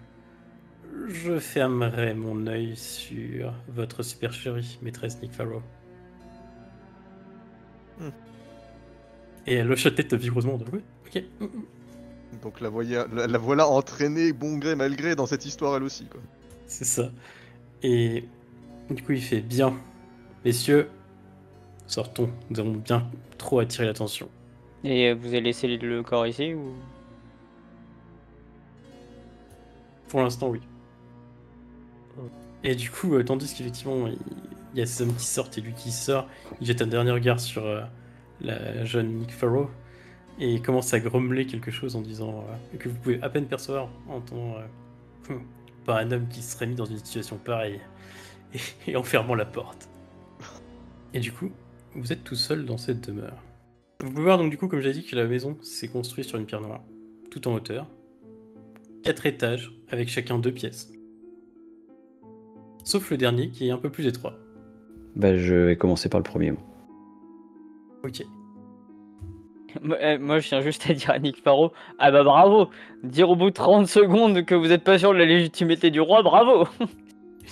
Speaker 1: je fermerai mon œil sur votre supercherie, maîtresse Nick Farrow.
Speaker 2: Hmm.
Speaker 1: Et elle hoche la tête vigoureusement de oui, ok.
Speaker 2: Donc la voilà entraînée bon gré mal gré dans cette histoire elle aussi quoi.
Speaker 1: C'est ça. Et du coup, il fait bien. Messieurs, sortons. Nous avons bien trop attiré l'attention.
Speaker 4: Et vous avez laissé le corps ici ou?
Speaker 1: Pour l'instant, oui. Et du coup, tandis qu'effectivement, il y a ces hommes qui sortent et lui qui sort, il jette un dernier regard sur la jeune Nick Farrow et il commence à grommeler quelque chose en disant que vous pouvez à peine percevoir en tant pas un homme qui serait mis dans une situation pareille et en fermant la porte. Et du coup, vous êtes tout seul dans cette demeure. Vous pouvez voir donc du coup, comme j'ai dit, que la maison s'est construite sur une pierre noire, tout en hauteur. 4 étages, avec chacun 2 pièces. Sauf le dernier, qui est un peu plus étroit.
Speaker 6: Bah, je vais commencer par le premier. Moi.
Speaker 1: Ok.
Speaker 4: Moi, je tiens juste à dire à Nick Farrow, ah bah bravo! Dire au bout de 30 secondes que vous êtes pas sûr de la légitimité du roi, bravo!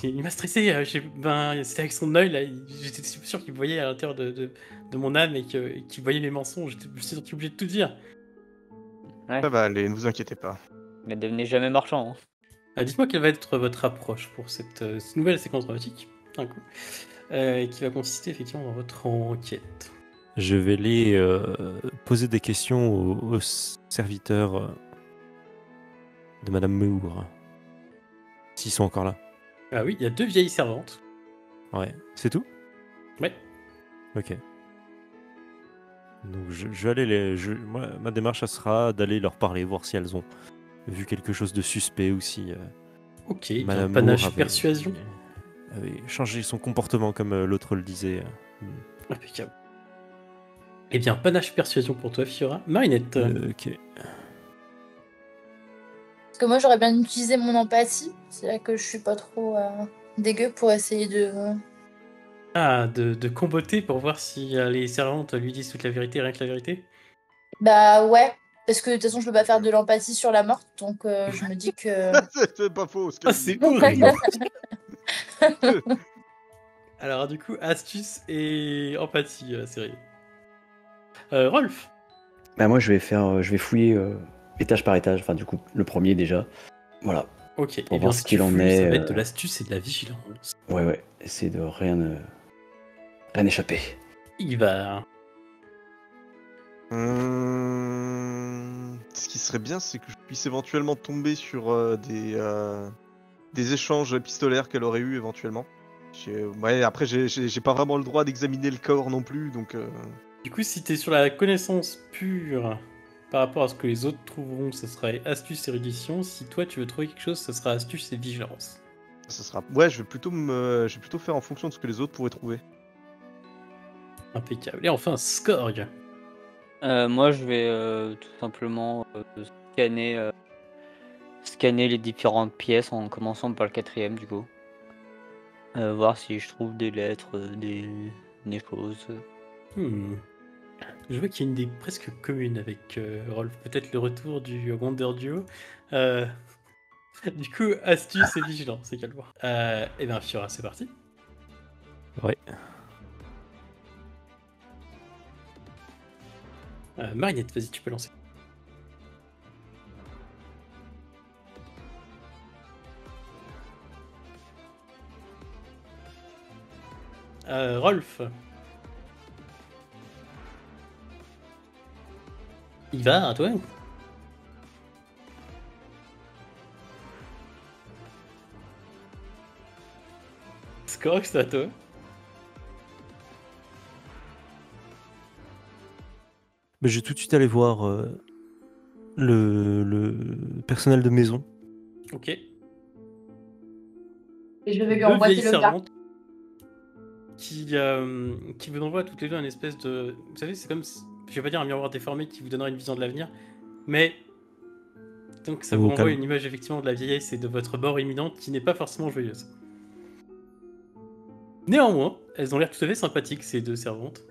Speaker 1: Il m'a stressé, c'était avec son œil, là, j'étais sûr qu'il voyait à l'intérieur de mon âme et qu'il voyait mes mensonges, j'étais obligé de tout dire.
Speaker 4: Ouais.
Speaker 2: Ça va aller, ne vous inquiétez pas.
Speaker 4: Mais devenez jamais marchand. Hein.
Speaker 1: Dites-moi quelle va être votre approche pour cette nouvelle séquence dramatique, d'un coup, qui va consister effectivement dans votre enquête.
Speaker 3: Je vais les poser des questions aux serviteurs de Madame Moore. S'ils sont encore là.
Speaker 1: Ah oui, il y a 2 vieilles servantes.
Speaker 3: Ouais, c'est tout?
Speaker 1: Ouais.
Speaker 3: Ok. Donc je vais aller moi, ma démarche, ça sera d'aller leur parler, voir si elles ont vu quelque chose de suspect ou si
Speaker 1: Ok,
Speaker 3: Madame
Speaker 1: panache
Speaker 3: Moore
Speaker 1: persuasion.
Speaker 3: avait changé son comportement comme l'autre le disait.
Speaker 1: Impeccable. Eh bien, panache persuasion pour toi, Fiora. Marinette.
Speaker 3: Ok.
Speaker 5: Parce que moi, j'aurais bien utilisé mon empathie. C'est là que je suis pas trop dégueu pour essayer de.
Speaker 1: Ah, de comboter pour voir si les servantes lui disent toute la vérité, rien que la vérité.
Speaker 5: Bah ouais. Parce que de toute façon, je peux pas faire de l'empathie sur la morte. Donc je me dis que.
Speaker 2: C'est pas faux. Ce
Speaker 1: Ah,
Speaker 2: qu'elle
Speaker 1: c'est
Speaker 2: dit.
Speaker 1: horrible. Alors, du coup, astuce et empathie, série. Rolf.
Speaker 6: Bah, moi, je vais fouiller étage par étage. Enfin, du coup, le premier déjà. Voilà.
Speaker 1: Ok,
Speaker 6: Pour
Speaker 1: et bien
Speaker 6: voir
Speaker 1: ce
Speaker 6: ce qu'il en
Speaker 1: Ça
Speaker 6: est,
Speaker 1: va être de l'astuce et de la vigilance.
Speaker 6: Ouais. Essayer de rien échapper.
Speaker 1: Il va.
Speaker 2: Ce qui serait bien, c'est que je puisse éventuellement tomber sur des échanges épistolaires qu'elle aurait eu éventuellement. Ouais, après, j'ai pas vraiment le droit d'examiner le corps non plus, donc.
Speaker 1: Du coup, si t'es sur la connaissance pure par rapport à ce que les autres trouveront, ça sera astuce et érudition. Si toi tu veux trouver quelque chose, ça sera astuce et vigilance.
Speaker 2: Ça sera. Ouais, je vais plutôt faire en fonction de ce que les autres pourraient trouver.
Speaker 1: Impeccable. Et enfin, Skorg.
Speaker 4: Moi, je vais tout simplement scanner les différentes pièces en commençant par le 4e du coup. Voir si je trouve des lettres, des choses.
Speaker 1: Je vois qu'il y a une idée presque commune avec Rolf. Peut-être le retour du Wonder Duo. Du coup, astuce et vigilance, c'est qu'à le voir. Et bien, Fiora, c'est parti.
Speaker 3: Ouais.
Speaker 1: Marinette, vas-y, tu peux lancer. Rolf. Il va, à toi. Skorg, c'est à toi.
Speaker 3: Mais je vais tout de suite aller voir le personnel de maison.
Speaker 1: Ok.
Speaker 5: Et je vais lui
Speaker 1: Deux
Speaker 5: envoyer
Speaker 1: vieilles
Speaker 5: le gars.
Speaker 1: servantes qui vous envoient toutes les deux une espèce de... Vous savez, c'est comme... Je vais pas dire un miroir déformé qui vous donnera une vision de l'avenir, mais... Donc ça
Speaker 3: Au
Speaker 1: vous renvoie
Speaker 3: calme.
Speaker 1: une image effectivement de la vieillesse et de votre mort imminente qui n'est pas forcément joyeuse. Néanmoins, elles ont l'air tout à fait sympathiques, ces deux servantes.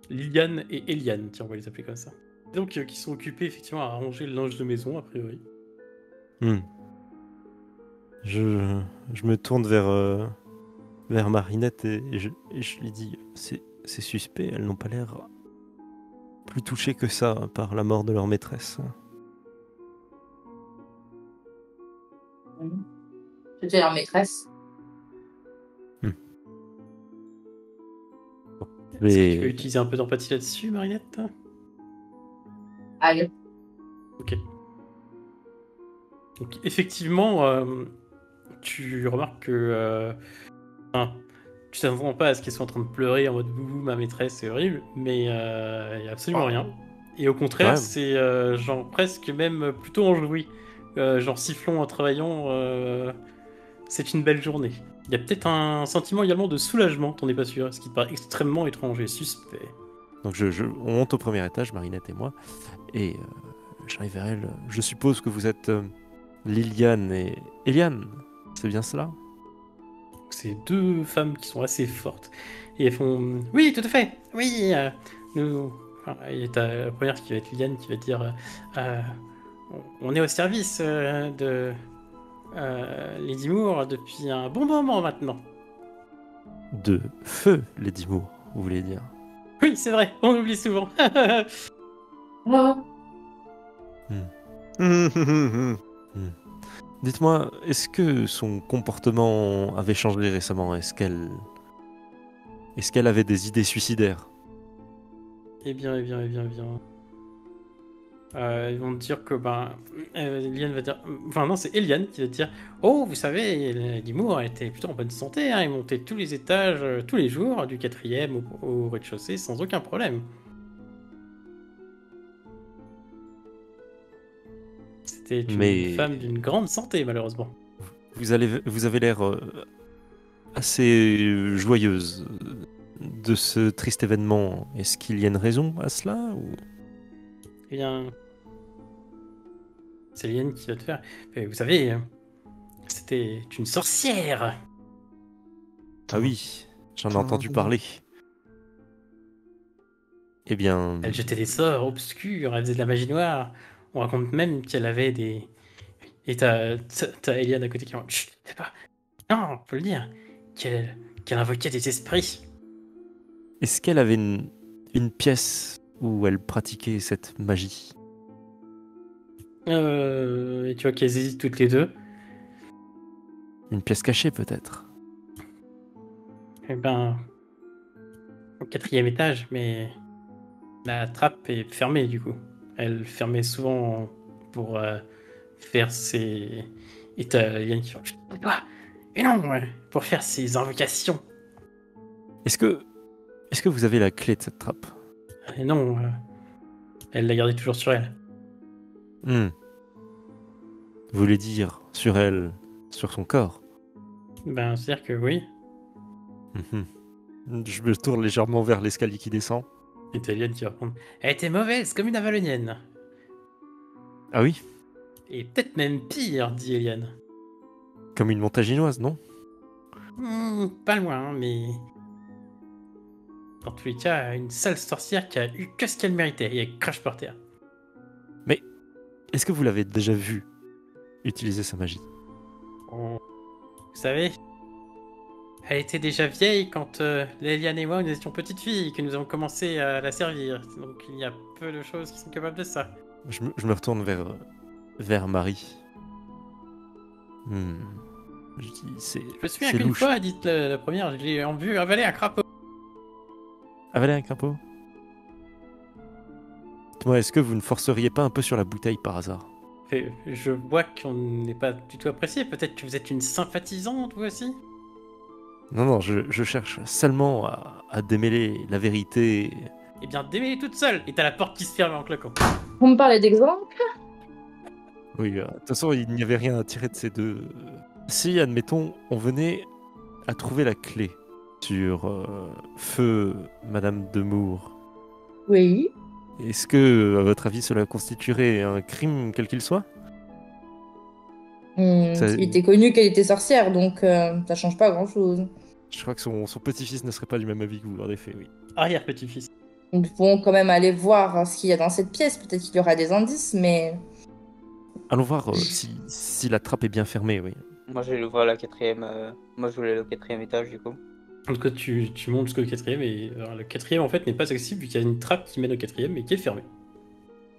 Speaker 1: Liliane et Eliane, tiens, on va les appeler comme ça. Donc, qui sont occupées effectivement à ranger le linge de maison, a priori.
Speaker 3: Hmm. Je me tourne vers Marinette et je lui dis, c'est suspect, elles n'ont pas l'air plus touchées que ça par la mort de leur maîtresse.
Speaker 5: C'était leur maîtresse.
Speaker 1: Est-ce que tu veux
Speaker 3: Mais
Speaker 1: utiliser un peu d'empathie là-dessus, Marinette?
Speaker 5: Allez.
Speaker 1: Ok. Donc, effectivement, tu remarques que... enfin, tu t'attends pas à ce qu'elles soient en train de pleurer en mode bouh, ma maîtresse, c'est horrible, mais il y a absolument rien. Et au contraire,
Speaker 3: Ouais.
Speaker 1: c'est genre presque même plutôt enjoui. Genre sifflons en travaillant, c'est une belle journée. Il y a peut-être un sentiment également de soulagement, t'en es pas sûr, ce qui te paraît extrêmement étrange et suspect.
Speaker 3: donc on monte au premier étage, Marinette et moi, et j'arrive vers elle. Je suppose que vous êtes Liliane et Eliane, c'est bien cela?
Speaker 1: C'est deux femmes qui sont assez fortes. Et elles font oui, tout à fait, oui, nous. Enfin, il y a la première qui va être Liliane qui va dire on est au service de Lady Moore depuis un bon moment maintenant.
Speaker 3: De feu, Lady Moore, vous voulez dire?
Speaker 1: Oui, c'est vrai, on oublie souvent.
Speaker 5: Oh.
Speaker 3: Dites-moi, est-ce que son comportement avait changé récemment? Est-ce qu'elle avait des idées suicidaires?
Speaker 1: Eh bien. Ils vont te dire que Eliane va dire, enfin non, c'est Eliane qui va te dire, oh, vous savez, Lady Moore était plutôt en bonne santé, hein, il montait tous les étages tous les jours, du 4e au rez-de-chaussée sans aucun problème. C'était une
Speaker 3: Mais-
Speaker 1: femme d'une grande santé, malheureusement.
Speaker 3: Vous avez l'air assez joyeuse de ce triste événement. Est-ce qu'il y a une raison à cela ou...
Speaker 1: Eh bien, c'est Eliane qui va te faire. Vous savez, c'était une sorcière.
Speaker 3: Ah oui, j'en ai entendu parler. Eh bien,
Speaker 1: Elle jetait des sorts obscurs, elle faisait de la magie noire. On raconte même qu'elle avait des... Et t'as Eliane à côté qui dit chut, c'est pas... Non, faut le dire. Qu'elle invoquait des esprits.
Speaker 3: est-ce qu'elle avait une pièce où elle pratiquait cette magie?
Speaker 1: Et tu vois qu'elles hésitent toutes les deux.
Speaker 3: Une pièce cachée peut-être?
Speaker 1: Eh ben... Au 4e étage, mais... La trappe est fermée, du coup. Elle fermait souvent pour faire ses... Et t'as Eliane qui fait chut, tais-toi. Et non, pour faire ses invocations.
Speaker 3: Est-ce que vous avez la clé de cette trappe?
Speaker 1: Et non, elle l'a gardée toujours sur elle.
Speaker 3: Vous voulez dire sur elle, sur son corps?
Speaker 1: Ben, c'est-à-dire que oui.
Speaker 3: Je me tourne légèrement vers l'escalier qui descend.
Speaker 1: Et t'as Eliane qui va prendre. Elle était mauvaise, comme une avalonienne.
Speaker 3: Ah oui?
Speaker 1: Et peut-être même pire, dit Eliane.
Speaker 3: Comme une montaginoise, non?
Speaker 1: Pas loin, mais... Dans tous les cas, une sale sorcière qui a eu que ce qu'elle méritait, et elle crache par terre.
Speaker 3: Est-ce que vous l'avez déjà vue utiliser sa magie?
Speaker 1: Vous savez, elle était déjà vieille quand Eliane et moi, nous étions petites filles, et que nous avons commencé à la servir. Donc il y a peu de choses qui sont capables de ça.
Speaker 3: Je me retourne vers Marie. Je dis,
Speaker 1: Je me souviens
Speaker 3: c'est
Speaker 1: qu'une
Speaker 3: louche.
Speaker 1: fois, dites la première, je l'ai vu avaler un crapaud.
Speaker 3: Avaler un crapaud? Dites-moi, est-ce que vous ne forceriez pas un peu sur la bouteille par hasard?
Speaker 1: Je vois qu'on n'est pas du tout apprécié. Peut-être que vous êtes une sympathisante, vous aussi?
Speaker 3: Non, je cherche seulement à démêler la vérité
Speaker 1: eh bien démêlez toute seule. Et t'as la porte qui se ferme en claquant.
Speaker 5: Vous me parlez d'exemple?
Speaker 3: Oui, de toute façon, il n'y avait rien à tirer de ces deux. Si, admettons, on venait à trouver la clé sur feu Madame Demour,
Speaker 5: Oui.
Speaker 3: est-ce que, à votre avis, cela constituerait un crime quel qu'il soit? Ça-
Speaker 5: Il était connu qu'elle était sorcière, donc ça change pas grand-chose.
Speaker 3: Je crois que son petit-fils ne serait pas du même avis que vous, en effet, oui.
Speaker 1: Arrière-petit-fils.
Speaker 5: Nous pouvons quand même aller voir ce qu'il y a dans cette pièce. Peut-être qu'il y aura des indices, mais...
Speaker 3: Allons voir si la trappe est bien fermée, oui.
Speaker 4: Moi, je vais l'ouvrir la quatrième. Moi, je voulais le 4e étage, du coup.
Speaker 1: En tout cas, tu montes jusqu'au 4e et alors, le 4e en fait n'est pas accessible vu qu'il y a une trappe qui mène au 4e mais qui est fermée.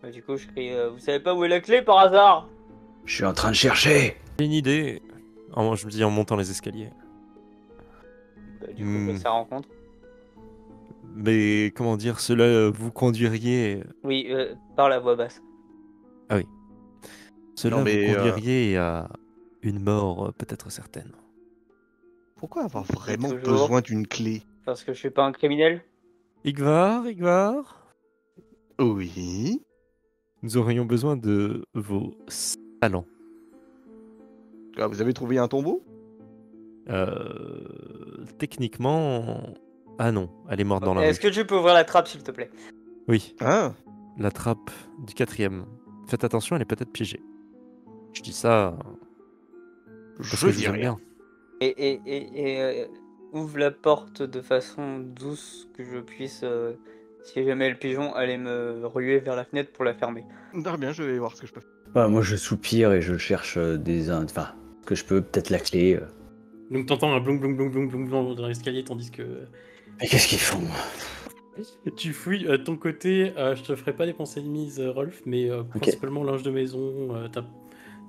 Speaker 4: Bah, du coup, je crie Vous savez pas où est la clé par hasard?
Speaker 6: Je suis en train de chercher.
Speaker 3: J'ai une idée. Je me dis en montant les escaliers.
Speaker 4: Bah, du coup, je fais sa rencontre.
Speaker 3: Mais comment dire, cela vous conduiriez.
Speaker 4: Oui, par la voix basse.
Speaker 3: Cela
Speaker 2: Non, mais,
Speaker 3: vous conduiriez à une mort peut-être certaine.
Speaker 2: Pourquoi avoir vraiment
Speaker 4: Toujours.
Speaker 2: besoin d'une clé?
Speaker 4: Parce que je suis pas un criminel.
Speaker 3: Igvar,
Speaker 2: Oui.
Speaker 3: nous aurions besoin de vos talents.
Speaker 2: Ah, vous avez trouvé un tombeau?
Speaker 3: Techniquement... Ah non, elle est morte dans la
Speaker 4: Est-ce
Speaker 3: rue.
Speaker 4: que tu peux ouvrir la trappe, s'il te plaît?
Speaker 3: Oui,
Speaker 2: Ah.
Speaker 3: la trappe du 4e. Faites attention, elle est peut-être piégée. Je dis ça parce
Speaker 2: Je
Speaker 3: que je
Speaker 2: dis
Speaker 3: vous aime
Speaker 2: rien.
Speaker 3: bien.
Speaker 4: Et ouvre la porte de façon douce que je puisse, si jamais le pigeon allait me ruer vers la fenêtre pour la fermer.
Speaker 2: Très bien, je vais voir ce que je peux faire.
Speaker 6: Voilà, moi, je soupire et je cherche enfin, que je peux, peut-être la clé.
Speaker 1: Donc t'entends un blong blong blong blong blong blong dans l'escalier tandis que
Speaker 6: Mais qu'est-ce qu'ils font?
Speaker 1: tu fouilles de ton côté. Je te ferai pas dépenser de mise, Rolf, mais principalement linge de maison. T'as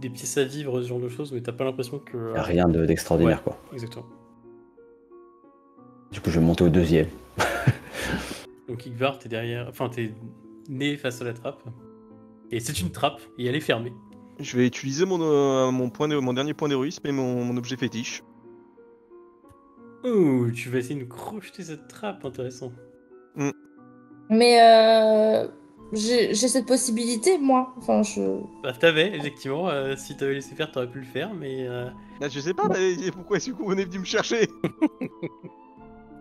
Speaker 1: des pièces à vivre, ce genre de choses, mais t'as pas l'impression que.
Speaker 6: Y a rien d'extraordinaire,
Speaker 1: Ouais.
Speaker 6: quoi.
Speaker 1: Exactement.
Speaker 6: Du coup, je vais monter au 2e.
Speaker 1: Donc Igvar, t'es derrière, enfin t'es né face à la trappe. Et c'est une trappe et elle est fermée.
Speaker 2: Je vais utiliser mon dernier point d'héroïsme et mon objet fétiche.
Speaker 1: Oh, tu vas essayer de nous crocheter cette trappe, intéressant.
Speaker 5: Mais j'ai cette possibilité, moi. Enfin, je...
Speaker 1: Bah t'avais, effectivement, si t'avais laissé faire, t'aurais pu le faire, mais.
Speaker 2: Ah, je sais pas, pourquoi est-ce que vous venez venu me chercher?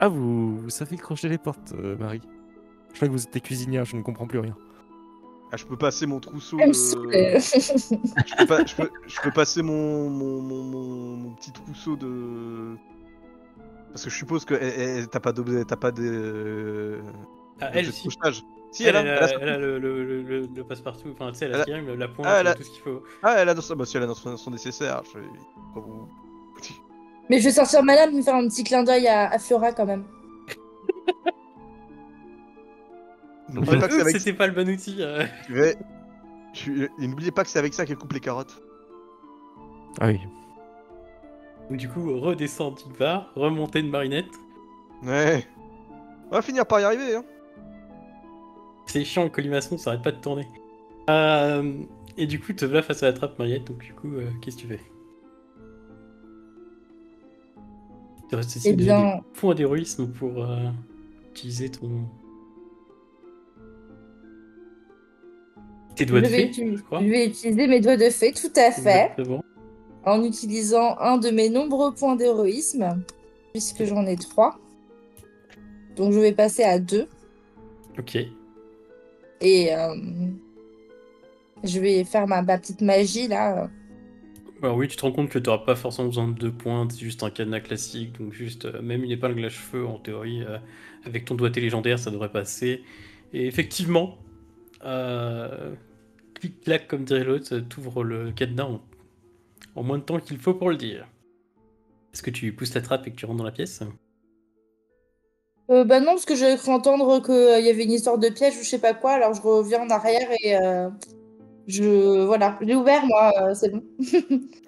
Speaker 3: Ah, vous savez crocheter les portes, Marie. Je crois que vous étiez cuisinière, je ne comprends plus rien.
Speaker 2: Ah, je peux passer mon trousseau
Speaker 5: Elle me
Speaker 2: de...
Speaker 5: saoule.
Speaker 2: Je peux passer mon petit trousseau de... Parce que je suppose que t'as pas d'objet, t'as pas de...
Speaker 1: Ah,
Speaker 2: d'objet
Speaker 1: elle,
Speaker 2: de
Speaker 1: si.
Speaker 2: couchetage. Si,
Speaker 1: Elle,
Speaker 2: elle a ça.
Speaker 1: elle a le passe-partout, enfin tu sais, elle a
Speaker 2: Elle a-
Speaker 1: Skyrim, la pointe,
Speaker 2: Ah, elle a-
Speaker 1: tout ce qu'il faut.
Speaker 2: Ah, elle a dans ça, bah si elle a dans son nécessaire. Pourquoi vous-
Speaker 5: Mais je vais sortir ma lame et faire un petit clin d'œil à Fiora quand même.
Speaker 2: N'oubliez pas que c'est avec...
Speaker 1: C'était pas le bon outil.
Speaker 2: Et n'oubliez pas que c'est avec ça qu'elle coupe les carottes.
Speaker 3: Ah oui.
Speaker 1: Donc du coup, redescendre Igvar, remonter une marinette.
Speaker 2: Ouais. On va finir par y arriver, hein.
Speaker 1: C'est chiant, le colimaçon, ça arrête pas de tourner. Et du coup, te voilà face à la trappe Mariette, donc du coup, qu'est-ce que tu fais? Il te reste ici
Speaker 5: Eh bien-
Speaker 1: des points d'héroïsme pour utiliser tes doigts de fée, je crois.
Speaker 5: Je vais utiliser mes doigts de fée, tout à fait,
Speaker 1: Exactement.
Speaker 5: en utilisant un de mes nombreux points d'héroïsme, puisque j'en ai 3. Donc je vais passer à 2.
Speaker 1: Ok.
Speaker 5: Et je vais faire ma petite magie là.
Speaker 1: Alors oui, tu te rends compte que tu n'auras pas forcément besoin de 2 points, c'est juste un cadenas classique, donc juste même une épingle à cheveux en théorie, avec ton doigté légendaire, ça devrait passer. Et effectivement, clic-clac comme dirait l'autre, t'ouvres le cadenas en moins de temps qu'il faut pour le dire. Est-ce que tu pousses la trappe et que tu rentres dans la pièce?
Speaker 5: Bah non, parce que j'avais cru entendre qu'il y avait une histoire de piège ou je sais pas quoi, alors je reviens en arrière et voilà, j'ai ouvert moi, c'est bon.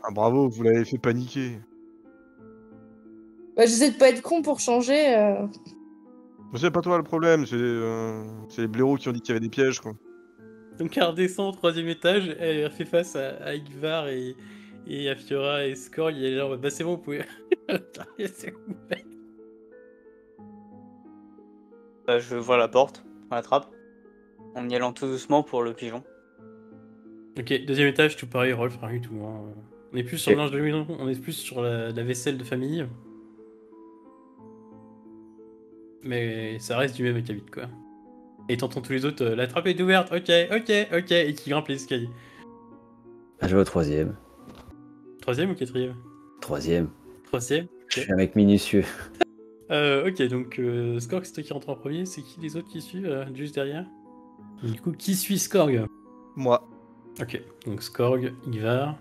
Speaker 2: Ah bravo, vous l'avez fait paniquer.
Speaker 5: Bah, j'essaie de pas être con pour changer.
Speaker 2: Mais c'est pas toi le problème, c'est les blaireaux qui ont dit qu'il y avait des pièges, quoi.
Speaker 1: Donc elle redescend au 3e étage, elle fait face à Igvar et à Fiora et Score, il est genre bah c'est bon, vous pouvez... C'est coupé.
Speaker 4: Je vois la porte. dans la trappe, en y allant tout doucement pour le pigeon.
Speaker 1: Ok, deuxième étage, tout pareil, Rolf, rien du tout. Hein. On est plus sur le linge de maison, on est plus sur la vaisselle de famille. Mais ça reste du même acabit, quoi. Et t'entends tous les autres, la trappe est ouverte, ok, et qui grimpent les escaliers.
Speaker 6: Je vais au troisième.
Speaker 1: Troisième ou quatrième?
Speaker 6: Troisième.
Speaker 1: Troisième.
Speaker 6: Je suis un mec minutieux.
Speaker 1: Ok, donc Skorg, c'est toi qui rentre en premier, c'est qui les autres qui suivent juste derrière? Du coup, qui suit Skorg?
Speaker 2: Moi.
Speaker 1: Ok, donc Skorg, Ivar.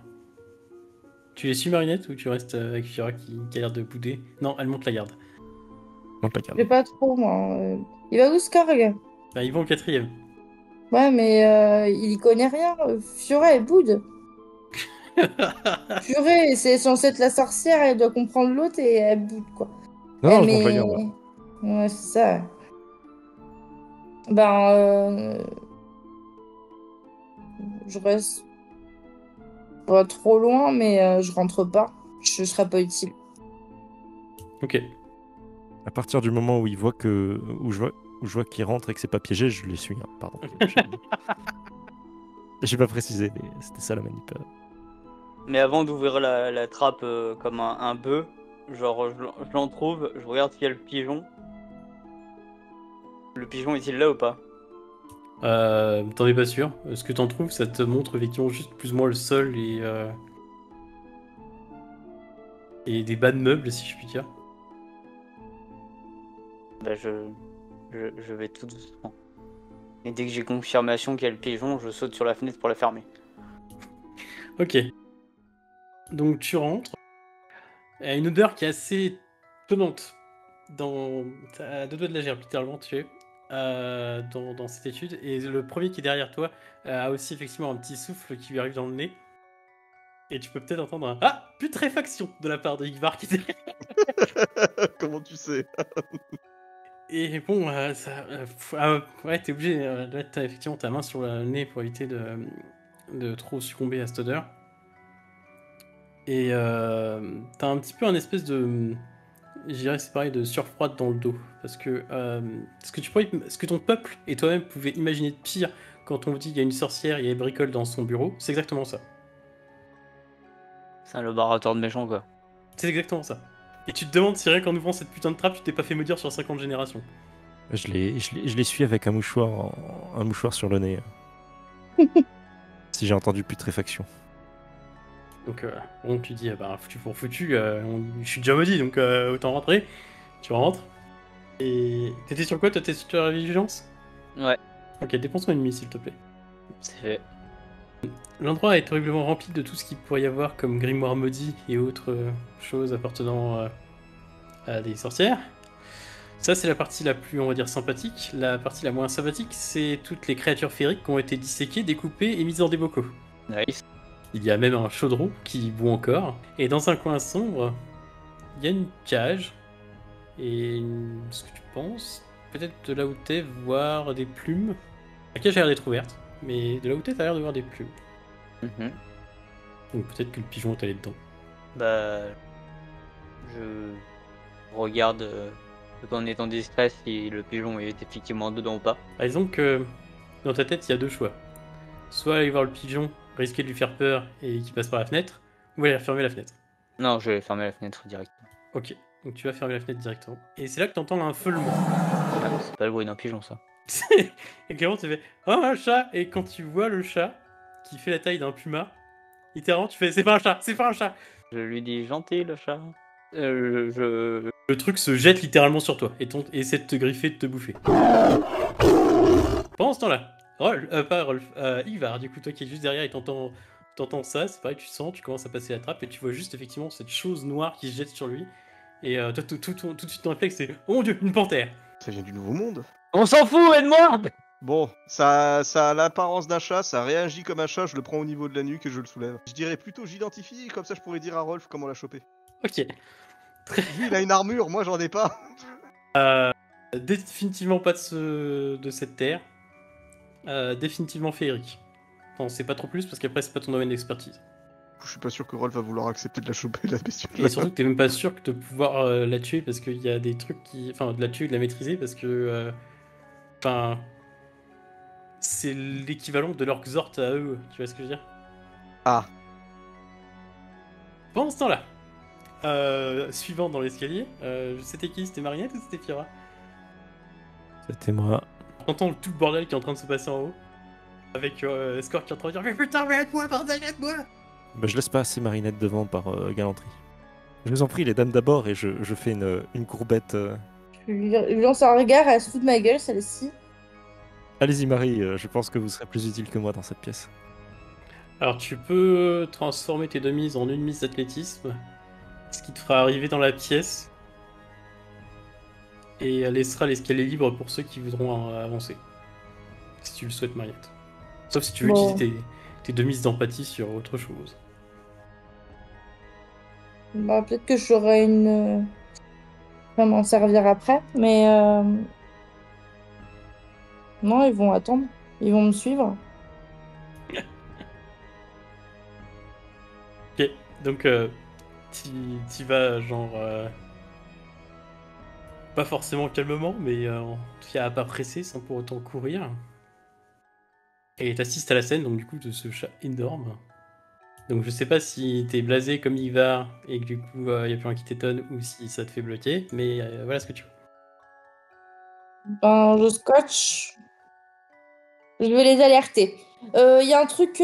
Speaker 1: Tu les suis, Marinette, ou tu restes avec Fiora qui a l'air de bouder? Non, elle monte la garde.
Speaker 3: Monte la
Speaker 5: Je
Speaker 3: carte.
Speaker 5: sais pas trop, moi. Il va où, Skorg?
Speaker 1: Bah, ils vont au quatrième.
Speaker 5: Ouais, mais il y connaît rien. Fiora, elle boude. Purée, c'est censé être la sorcière, elle doit comprendre l'autre et elle boude, quoi.
Speaker 3: Non,
Speaker 5: Eh,
Speaker 3: je monte la garde.
Speaker 5: Ouais, c'est ça. Ben, je reste pas trop loin, mais je rentre pas. Je serai pas utile.
Speaker 1: Ok.
Speaker 3: À partir du moment où il voit que. Où je vois qu'il rentre et que c'est pas piégé, je les suis. Hein. Pardon. J'ai pas précisé, mais c'était ça la manip.
Speaker 4: Mais avant d'ouvrir la trappe comme un bœuf, genre je l'en trouve, je regarde s'il y a le pigeon. Le pigeon est-il là ou pas?
Speaker 1: T'en es pas sûr. Ce que t'en trouves, ça te montre effectivement juste plus ou moins le sol et des bas de meubles, si je puis dire.
Speaker 4: Bah je vais tout doucement. Et dès que j'ai confirmation qu'il y a le pigeon, je saute sur la fenêtre pour la fermer.
Speaker 1: Ok. Donc tu rentres. Il y a une odeur qui est assez tenante. T'as deux doigts de la gerbe, littéralement, tu es. Dans cette étude. Et le premier qui est derrière toi a aussi effectivement un petit souffle qui lui arrive dans le nez. Et tu peux peut-être entendre un Ah, putréfaction de la part de Igvar qui est derrière.
Speaker 2: Comment tu sais?
Speaker 1: Et bon, ouais, t'es obligé de mettre effectivement ta main sur le nez pour éviter de trop succomber à cette odeur. Et t'as un petit peu un espèce de. Je dirais c'est pareil, de surfroide dans le dos. Parce que ce que ton peuple et toi-même pouvaient imaginer de pire quand on vous dit qu'il y a une sorcière et il y a des bricoles dans son bureau, c'est exactement ça.
Speaker 4: C'est un laboratoire de méchants quoi.
Speaker 1: C'est exactement ça. Et tu te demandes si rien qu'en ouvrant cette putain de trappe, tu t'es pas fait maudire sur 50 générations.
Speaker 3: Je les suis avec un mouchoir sur le nez. Si j'ai entendu putréfaction.
Speaker 1: Donc, bon, tu dis, bah, foutu pour foutu, je suis déjà maudit, donc autant rentrer. Tu rentres. Et t'étais sur quoi? T'étais sur la vigilance?
Speaker 4: Ouais,
Speaker 1: Ok, dépense-moi une mise, s'il te plaît.
Speaker 4: c'est fait.
Speaker 1: L'endroit est horriblement rempli de tout ce qu'il pourrait y avoir comme grimoire maudit et autres choses appartenant à des sorcières. Ça, c'est la partie la plus, on va dire, sympathique. La partie la moins sympathique, c'est toutes les créatures féeriques qui ont été disséquées, découpées et mises dans des bocaux.
Speaker 4: Nice.
Speaker 1: Il y a même un chaudron qui bout encore. Et dans un coin sombre, il y a une cage. Et ce que tu penses, peut-être de là où t'es, voir des plumes. La cage a l'air d'être ouverte, mais de là où t'es, t'as l'air de voir des plumes.
Speaker 4: Mhm.
Speaker 1: Donc peut-être que le pigeon est allé dedans.
Speaker 4: Bah, je regarde tout en étant discret si le pigeon est effectivement dedans ou pas.
Speaker 1: Par exemple, dans ta tête, il y a deux choix. Soit aller voir le pigeon, risquer de lui faire peur et qu'il passe par la fenêtre, ou aller fermer la fenêtre.
Speaker 4: Non, je vais fermer la fenêtre directement.
Speaker 1: Ok, donc tu vas fermer la fenêtre directement. Et c'est là que t'entends un feulement.
Speaker 4: Ah, c'est pas le bruit d'un pigeon ça.
Speaker 1: Et clairement, tu fais Oh, un chat! Et quand tu vois le chat, qui fait la taille d'un puma, littéralement, tu fais C'est pas un chat, c'est pas un chat!
Speaker 4: Je lui dis gentil le chat. Je...
Speaker 1: Le truc se jette littéralement sur toi et essaie de te griffer, de te bouffer. Pendant ce temps-là, Ivar, du coup, toi qui es juste derrière et t'entends ça, c'est pareil, tu sens, tu commences à passer la trappe et tu vois juste effectivement cette chose noire qui se jette sur lui. Et toi, tout de suite, ton réflexe, c'est Oh mon dieu, une panthère!
Speaker 2: Ça vient du Nouveau Monde.
Speaker 4: On s'en fout, aide-moi!
Speaker 2: Bon, ça a l'apparence d'un chat, ça réagit comme un chat, je le prends au niveau de la nuque et je le soulève. Je dirais plutôt j'identifie, comme ça je pourrais dire à Rolf comment la choper.
Speaker 1: Ok.
Speaker 2: Lui il a une armure, moi j'en ai pas.
Speaker 1: Définitivement pas de cette terre. Définitivement féerique. T'en sais pas trop plus parce qu'après c'est pas ton domaine d'expertise.
Speaker 2: Je suis pas sûr que Rolf va vouloir accepter de la choper, la bestiole.
Speaker 1: Et surtout que t'es même pas sûr que de pouvoir la tuer parce qu'il y a des trucs qui... Enfin, de la tuer, de la maîtriser parce que... Enfin... c'est l'équivalent de leur Xort à eux, tu vois ce que je veux dire?
Speaker 2: Ah,
Speaker 1: Pendant ce temps-là, suivant dans l'escalier, c'était qui? C'était Marinette ou c'était Fira?
Speaker 3: C'était moi.
Speaker 1: T'entends tout le bordel qui est en train de se passer en haut, avec Score qui est en train de dire mais putain mais aide-moi, bordel, aide-moi!
Speaker 3: Bah, je laisse passer Marinette devant par galanterie. Je vous en prie, les dames d'abord, et je fais une courbette.
Speaker 5: Je lui lance un regard, elle se fout de ma gueule, celle-ci.
Speaker 3: Allez-y, Marie, je pense que vous serez plus utile que moi dans cette pièce.
Speaker 1: Alors tu peux transformer tes 2 mises en une mise d'athlétisme, ce qui te fera arriver dans la pièce, et elle laissera l'escalier libre pour ceux qui voudront avancer, si tu le souhaites, Mariette. Sauf si tu veux
Speaker 5: Bon.
Speaker 1: utiliser tes 2 mises d'empathie sur autre chose.
Speaker 5: Bah, peut-être que j'aurai une. Je vais m'en servir après, mais. Non, ils vont attendre. Ils vont me suivre.
Speaker 1: Ok, donc t'y vas genre pas forcément calmement, mais en tout cas à pas presser sans pour autant courir. Et t'assistes à la scène donc du coup de ce chat énorme. Donc je sais pas si t'es blasé comme il va et que du coup y a plus rien qui t'étonne ou si ça te fait bloquer, mais voilà ce que tu veux.
Speaker 5: Ben, je scotche. Je vais les alerter. Il y a un truc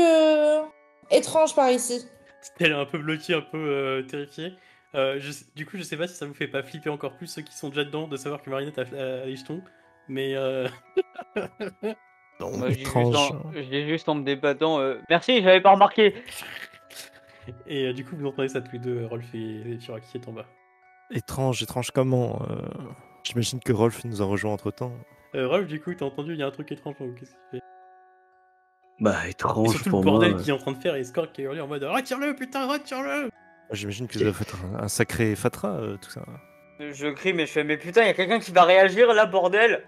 Speaker 5: étrange par ici.
Speaker 1: Elle est un peu bloquée, un peu terrifiée. Du coup je sais pas si ça vous fait pas flipper encore plus ceux qui sont déjà dedans de savoir que Marinette a les jetons, mais
Speaker 2: non.
Speaker 4: Moi,
Speaker 3: Étrange.
Speaker 4: je dis juste en me débattant. Merci, j'avais pas remarqué.
Speaker 1: Et du coup, vous entendez ça tous les deux, Rolf et Tura qui est en bas.
Speaker 3: Étrange comment J'imagine que Rolf nous a rejoint entre-temps.
Speaker 1: Rolf, du coup, t'as entendu, il y a un truc étrange, donc qu'est-ce qu'il fait?
Speaker 6: Bah,
Speaker 1: Et
Speaker 6: étrange
Speaker 1: surtout le
Speaker 6: pour
Speaker 1: bordel
Speaker 6: moi.
Speaker 1: qu'il est en train de faire, et Score qui est hurlé en mode retire-le, putain, retire-le!
Speaker 3: J'imagine que ça doit être un sacré fatras, tout ça.
Speaker 4: Je crie, mais je fais, mais putain, y a quelqu'un qui va réagir là, bordel!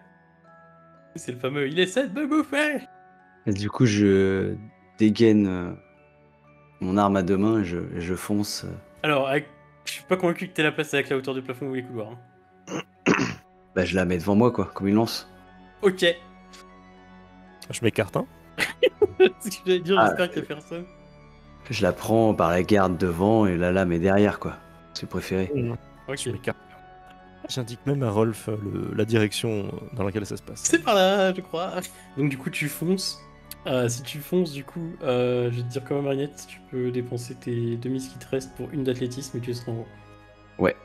Speaker 1: C'est le fameux il essaie de me bouffer!
Speaker 6: Et du coup, je dégaine mon arme à 2 mains et je fonce.
Speaker 1: Alors, je suis pas convaincu que t'aies la place avec la hauteur du plafond ou les couloirs. Hein.
Speaker 6: Bah, je la mets devant moi, quoi, comme une lance.
Speaker 1: Ok,
Speaker 3: Je m'écarte, hein.
Speaker 1: c'est ce que j'allais dire,
Speaker 6: Ah,
Speaker 1: j'espère qu'il y a personne.
Speaker 6: Je la prends par la garde devant et la lame est derrière, quoi. C'est préféré.
Speaker 1: Ok,
Speaker 3: Je m'écarte. J'indique même à Rolf la direction dans laquelle ça se passe.
Speaker 1: c'est par là, je crois. Donc, du coup, tu fonces. Si tu fonces, du coup, je vais te dire comme Marinette, tu peux dépenser tes demi qui te restent pour une d'athlétisme et tu seras en haut.
Speaker 6: Ouais.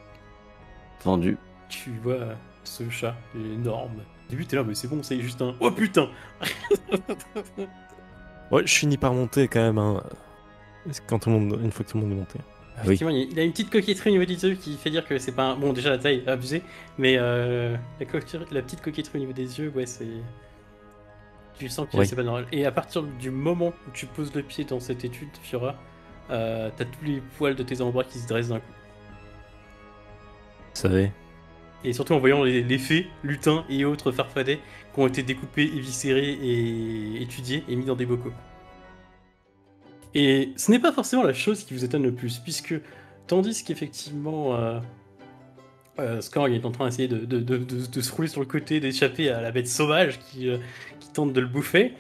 Speaker 6: Vendu.
Speaker 1: Tu vois ce chat énorme. Au début, t'es là, mais c'est bon, c'est juste un. Oh putain!
Speaker 3: Ouais, je finis par monter quand même, hein. Quand tout le monde, une fois que tout le monde est monté. Ah oui.
Speaker 1: Effectivement, il a une petite coquetterie au niveau des yeux qui fait dire que c'est pas un... Bon, déjà la taille, abusée, mais la petite coquetterie au niveau des yeux, ouais, c'est. Tu sens que
Speaker 3: Oui.
Speaker 1: c'est pas normal. Et à partir du moment où tu poses le pied dans cette étude, Fiora, t'as tous les poils de tes avant-bras qui se dressent d'un coup.
Speaker 3: Vous savez.
Speaker 1: Et surtout en voyant les fées, lutins et autres farfadets qui ont été découpés, éviscérés et étudiés et mis dans des bocaux. Et ce n'est pas forcément la chose qui vous étonne le plus, puisque tandis qu'effectivement Skorg est en train d'essayer de se rouler sur le côté, d'échapper à la bête sauvage qui tente de le bouffer,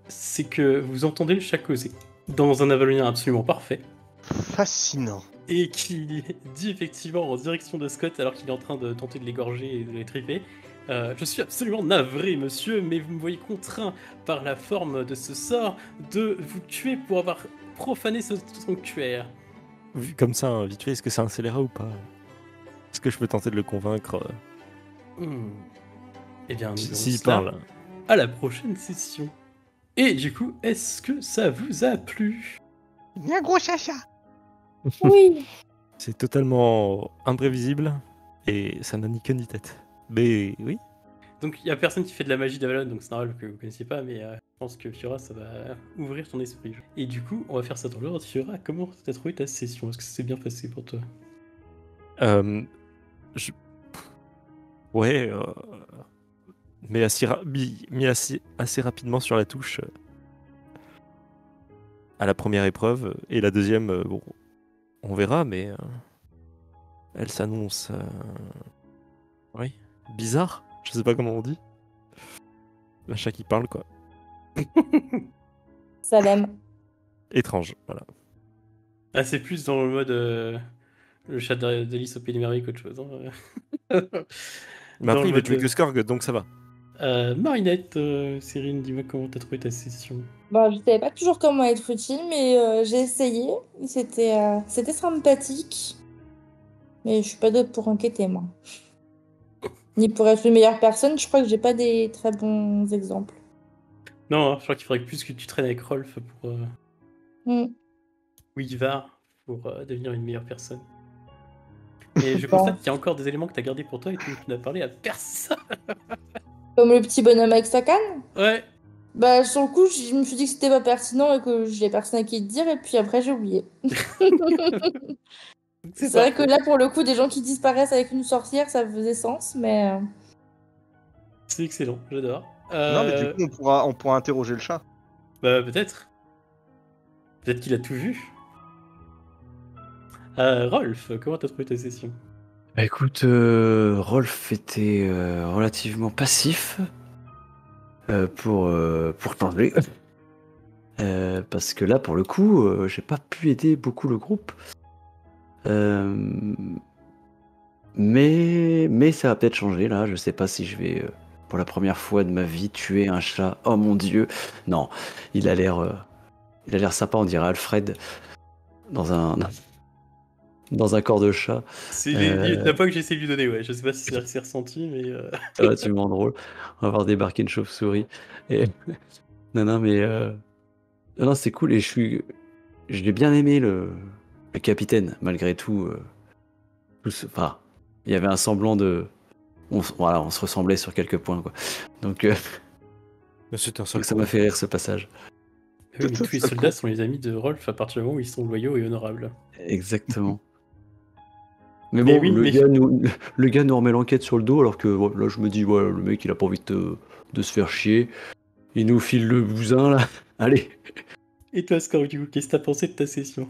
Speaker 1: c'est que vous entendez le chat causer dans un avalonien absolument parfait.
Speaker 2: Fascinant.
Speaker 1: Et qui dit effectivement en direction de Scott alors qu'il est en train de tenter de l'égorger et de les triper. Je suis absolument navré, monsieur, mais vous me voyez contraint par la forme de ce sort de vous tuer pour avoir profané ce sanctuaire.
Speaker 3: Vu comme ça, hein, vite fait, est-ce que c'est un scélérat ou pas? Est-ce que je peux tenter de le convaincre
Speaker 1: Eh bien, nous
Speaker 3: s'il
Speaker 1: verrons cela
Speaker 3: parle?
Speaker 1: à la prochaine session. Et du coup, est-ce que ça vous a plu?
Speaker 2: Bien gros chacha.
Speaker 5: Oui.
Speaker 3: C'est totalement imprévisible et ça n'a ni queue ni tête. Mais oui.
Speaker 1: Donc il y a personne qui fait de la magie d'Avalon, donc c'est normal que vous connaissiez pas, mais je pense que Fiora, ça va ouvrir ton esprit. Et du coup, on va faire ça dans l'ordre. Fiora, comment t'as trouvé ta session? Est-ce que ça s'est bien passé pour toi?
Speaker 3: Je... Ouais, mais assez rapidement sur la touche à la première épreuve. Et la deuxième, bon, on verra, mais elle s'annonce... oui, bizarre. Je sais pas comment on dit. Un chat qui parle, quoi.
Speaker 5: Salem.
Speaker 3: Étrange, voilà.
Speaker 1: Ah, c'est plus dans le mode le chat d'Alice au Pays des Merveilles qu'autre chose. Hein.
Speaker 3: Mais
Speaker 1: Dans
Speaker 3: après,
Speaker 1: le
Speaker 3: il va
Speaker 1: mode
Speaker 3: tuer que Skorg, donc ça va.
Speaker 1: Marinette, Cyrine, dis-moi comment t'as trouvé ta session.
Speaker 5: Bon, je savais pas toujours comment être utile, mais j'ai essayé. C'était sympathique. Mais je suis pas douée pour enquêter, moi. Ni pour être une meilleure personne, je crois que j'ai pas des très bons exemples.
Speaker 1: Non, hein, je crois qu'il faudrait plus que tu traînes avec Rolf pour
Speaker 5: Hmm.
Speaker 1: ou Ivar pour devenir une meilleure personne. Et je
Speaker 5: Bon.
Speaker 1: constate qu'il y a encore des éléments que t'as gardés pour toi et que tu n'as parlé à personne.
Speaker 5: Comme le petit bonhomme avec sa canne.
Speaker 1: Ouais.
Speaker 5: Bah, sur le coup, je me suis dit que c'était pas pertinent et que j'ai personne à qui le dire, et puis après, j'ai oublié. C'est vrai que là, pour le coup, des gens qui disparaissent avec une sorcière, ça faisait sens, mais.
Speaker 1: C'est excellent, j'adore.
Speaker 2: Non, mais du coup, on pourra interroger le chat.
Speaker 1: Bah, peut-être. Peut-être qu'il a tout vu. Rolf, comment t'as trouvé ta session?
Speaker 6: Bah écoute, Rolf était relativement passif pour changer. Parce que là, pour le coup, j'ai pas pu aider beaucoup le groupe. Mais ça va peut-être changer là. Je sais pas si je vais, pour la première fois de ma vie, tuer un chat. Oh mon dieu! Non, il a l'air sympa, on dirait Alfred dans un corps de chat.
Speaker 1: C'est la fois que j'ai essayé de lui donner, ouais. Je sais pas si c'est ressenti, mais.
Speaker 6: C'est relativement drôle. On va voir débarquer une chauve-souris. Et... non, mais non, c'est cool. Et je l'ai bien aimé le capitaine, malgré tout. Enfin, il y avait un semblant de. On se ressemblait sur quelques points, quoi. Donc,
Speaker 3: Mais c'est un seul
Speaker 6: donc ça m'a fait rire ce passage.
Speaker 1: Oui, mais tous les soldats sont les amis de Rolf à partir du moment où ils sont loyaux et honorables.
Speaker 6: Exactement. Mais
Speaker 1: Mais
Speaker 6: bon,
Speaker 1: oui,
Speaker 6: le gars nous remet l'enquête sur le dos, alors que là, je me dis, ouais, le mec, il a pas envie de se faire chier. Il nous file le bousin, là. Allez.
Speaker 1: Et toi, Scorp, du coup, qu'est-ce que t'as pensé de ta session?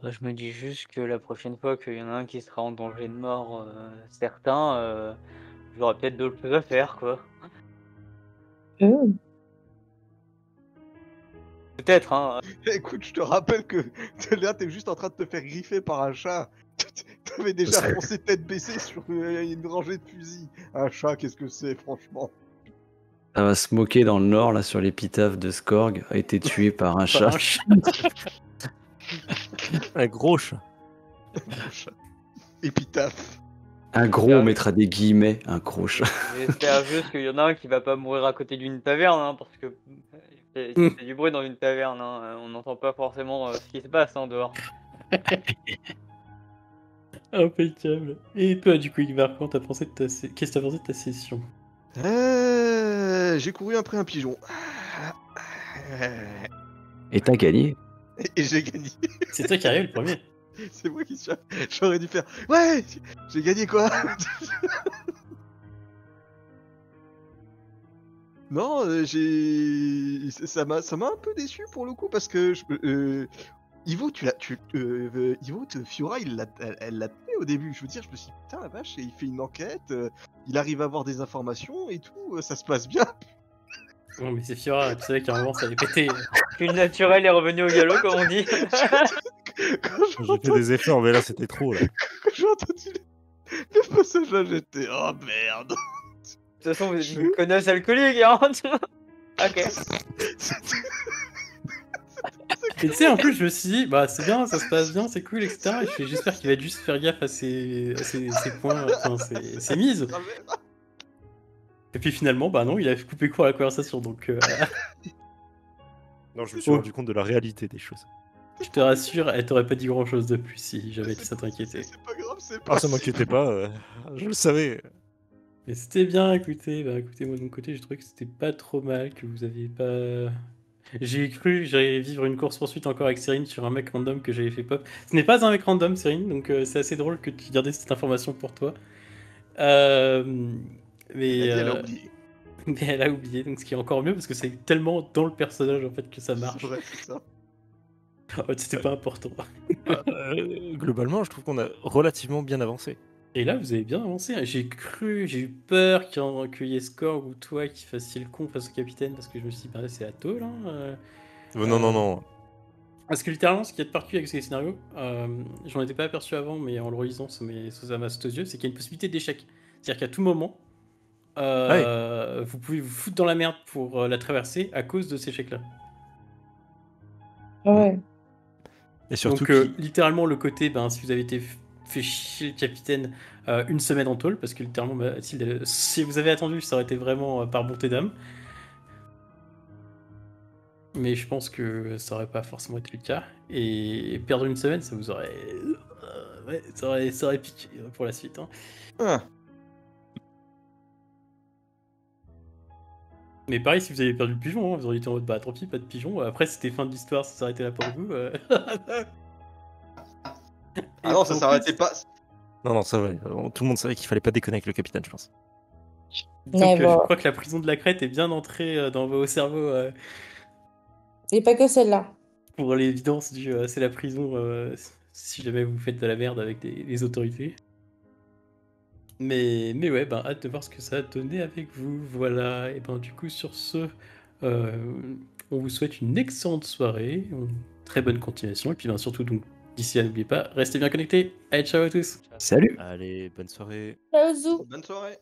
Speaker 4: Bah, je me dis juste que la prochaine fois qu'il y en a un qui sera en danger de mort, certain, j'aurai peut-être d'autres choses à faire, quoi. Peut-être, hein.
Speaker 2: Écoute, je te rappelle que là, t'es juste en train de te faire griffer par un chat. T'avais déjà foncé tête baissée sur une rangée de fusils. Un chat, qu'est-ce que c'est, franchement?
Speaker 6: Ça va se moquer dans le nord, là, sur l'épitaphe de Skorg, a été tué par un chat.
Speaker 3: Un gros chat.
Speaker 2: Épitaphe.
Speaker 6: Un gros, on mettra des guillemets, un gros chat.
Speaker 4: J'espère juste qu'il y en a un qui va pas mourir à côté d'une taverne, hein, parce que il fait du bruit dans une taverne, hein. On n'entend pas forcément ce qui se passe en dehors.
Speaker 1: Impeccable. Et toi, du coup, Ivar, qu'est-ce que t'as pensé de ta session?
Speaker 2: J'ai couru après un pigeon.
Speaker 6: Et t'as gagné.
Speaker 2: Et j'ai gagné.
Speaker 1: C'est toi qui arrive le premier.
Speaker 2: C'est moi qui suis. J'aurais dû faire. Ouais, j'ai gagné quoi? Non, ça m'a un peu déçu pour le coup parce que Ivo, Ivo, Fiora, elle l'a tué au début. Je veux dire, je me suis dit, putain la vache, et il fait une enquête, il arrive à avoir des informations et tout, ça se passe bien.
Speaker 1: Non, mais c'est Fiora, tu savais qu'à un moment ça allait péter.
Speaker 4: Puis le naturel est revenu au galop, comme on dit.
Speaker 3: J'ai fait des efforts, mais là c'était trop. Là.
Speaker 2: Quand j'ai entendu le passage là, j'étais oh merde.
Speaker 4: De toute façon, vous êtes une connasse alcoolique, hein. Ok.
Speaker 1: Et tu sais, en plus, je me suis dit, bah c'est bien, ça se passe bien, c'est cool, etc. Et j'espère qu'il va juste faire gaffe à ses points, enfin ses mises. Et puis finalement, bah non, il a coupé court à la conversation, donc
Speaker 3: Non, je me suis rendu compte de la réalité des choses.
Speaker 1: je te rassure, elle t'aurait pas dit grand chose de plus si j'avais été ça t'inquiéter.
Speaker 2: C'est pas grave, c'est pas.
Speaker 3: Ah, ça m'inquiétait pas, je le savais.
Speaker 1: Mais c'était bien, écoutez, moi de mon côté, j'ai trouvé que c'était pas trop mal, que vous aviez pas... J'ai cru que j'allais vivre une course-poursuite encore avec Cyrine sur un mec random que j'avais fait pop. Ce n'est pas un mec random, Cyrine, donc c'est assez drôle que tu gardais cette information pour toi. Mais
Speaker 2: Elle a oublié.
Speaker 1: Mais elle a oublié, donc ce qui est encore mieux parce que c'est tellement dans le personnage en fait que ça marche.
Speaker 2: Ouais, c'est ça.
Speaker 1: En fait, c'était pas important.
Speaker 3: Globalement, je trouve qu'on a relativement bien avancé.
Speaker 1: Et là, vous avez bien avancé. J'ai eu peur qu'il y ait Scorg ou toi qui fassiez le con face au capitaine parce que je me suis dit, bah, c'est la tôle. Hein.
Speaker 3: Non.
Speaker 1: Parce que littéralement, ce qu'il y a de particulier avec ces scénarios, j'en étais pas aperçu avant, mais en le relisant, ça m'a sauté aux yeux, c'est qu'il y a une possibilité d'échec. C'est-à-dire qu'à tout moment, vous pouvez vous foutre dans la merde pour la traverser à cause de ces échecs-là.
Speaker 5: Ouais.
Speaker 3: Et surtout
Speaker 1: Donc, littéralement, le côté, si vous avez été fait chier le capitaine une semaine en tôle, parce que littéralement, si vous avez attendu, ça aurait été vraiment par bonté d'âme. Mais je pense que ça aurait pas forcément été le cas. Et perdre une semaine, ça vous aurait. Ouais, ça aurait piqué pour la suite. Hein.
Speaker 2: Ah.
Speaker 1: Mais pareil, si vous avez perdu le pigeon, vous auriez été en mode bah tant pis, pas de pigeon. Après, c'était fin de l'histoire, ça s'arrêtait là pour vous.
Speaker 2: Ah non, ça s'arrêtait pas.
Speaker 3: Non, ça va. Tout le monde savait qu'il fallait pas déconner avec le capitaine, je pense.
Speaker 1: Donc, je
Speaker 5: Never.
Speaker 1: crois que la prison de la Crète est bien entrée dans vos cerveaux
Speaker 5: Et pas que celle-là.
Speaker 1: pour l'évidence du c'est la prison si jamais vous faites de la merde avec les autorités. Mais ouais, hâte de voir ce que ça a donné avec vous. Voilà, et du coup, sur ce, on vous souhaite une excellente soirée, une très bonne continuation, et puis surtout, donc, d'ici là, n'oubliez pas, restez bien connectés. Allez, ciao à tous!
Speaker 6: Salut!
Speaker 3: Allez, bonne soirée.
Speaker 5: Ciao, Zou.
Speaker 2: Bonne soirée.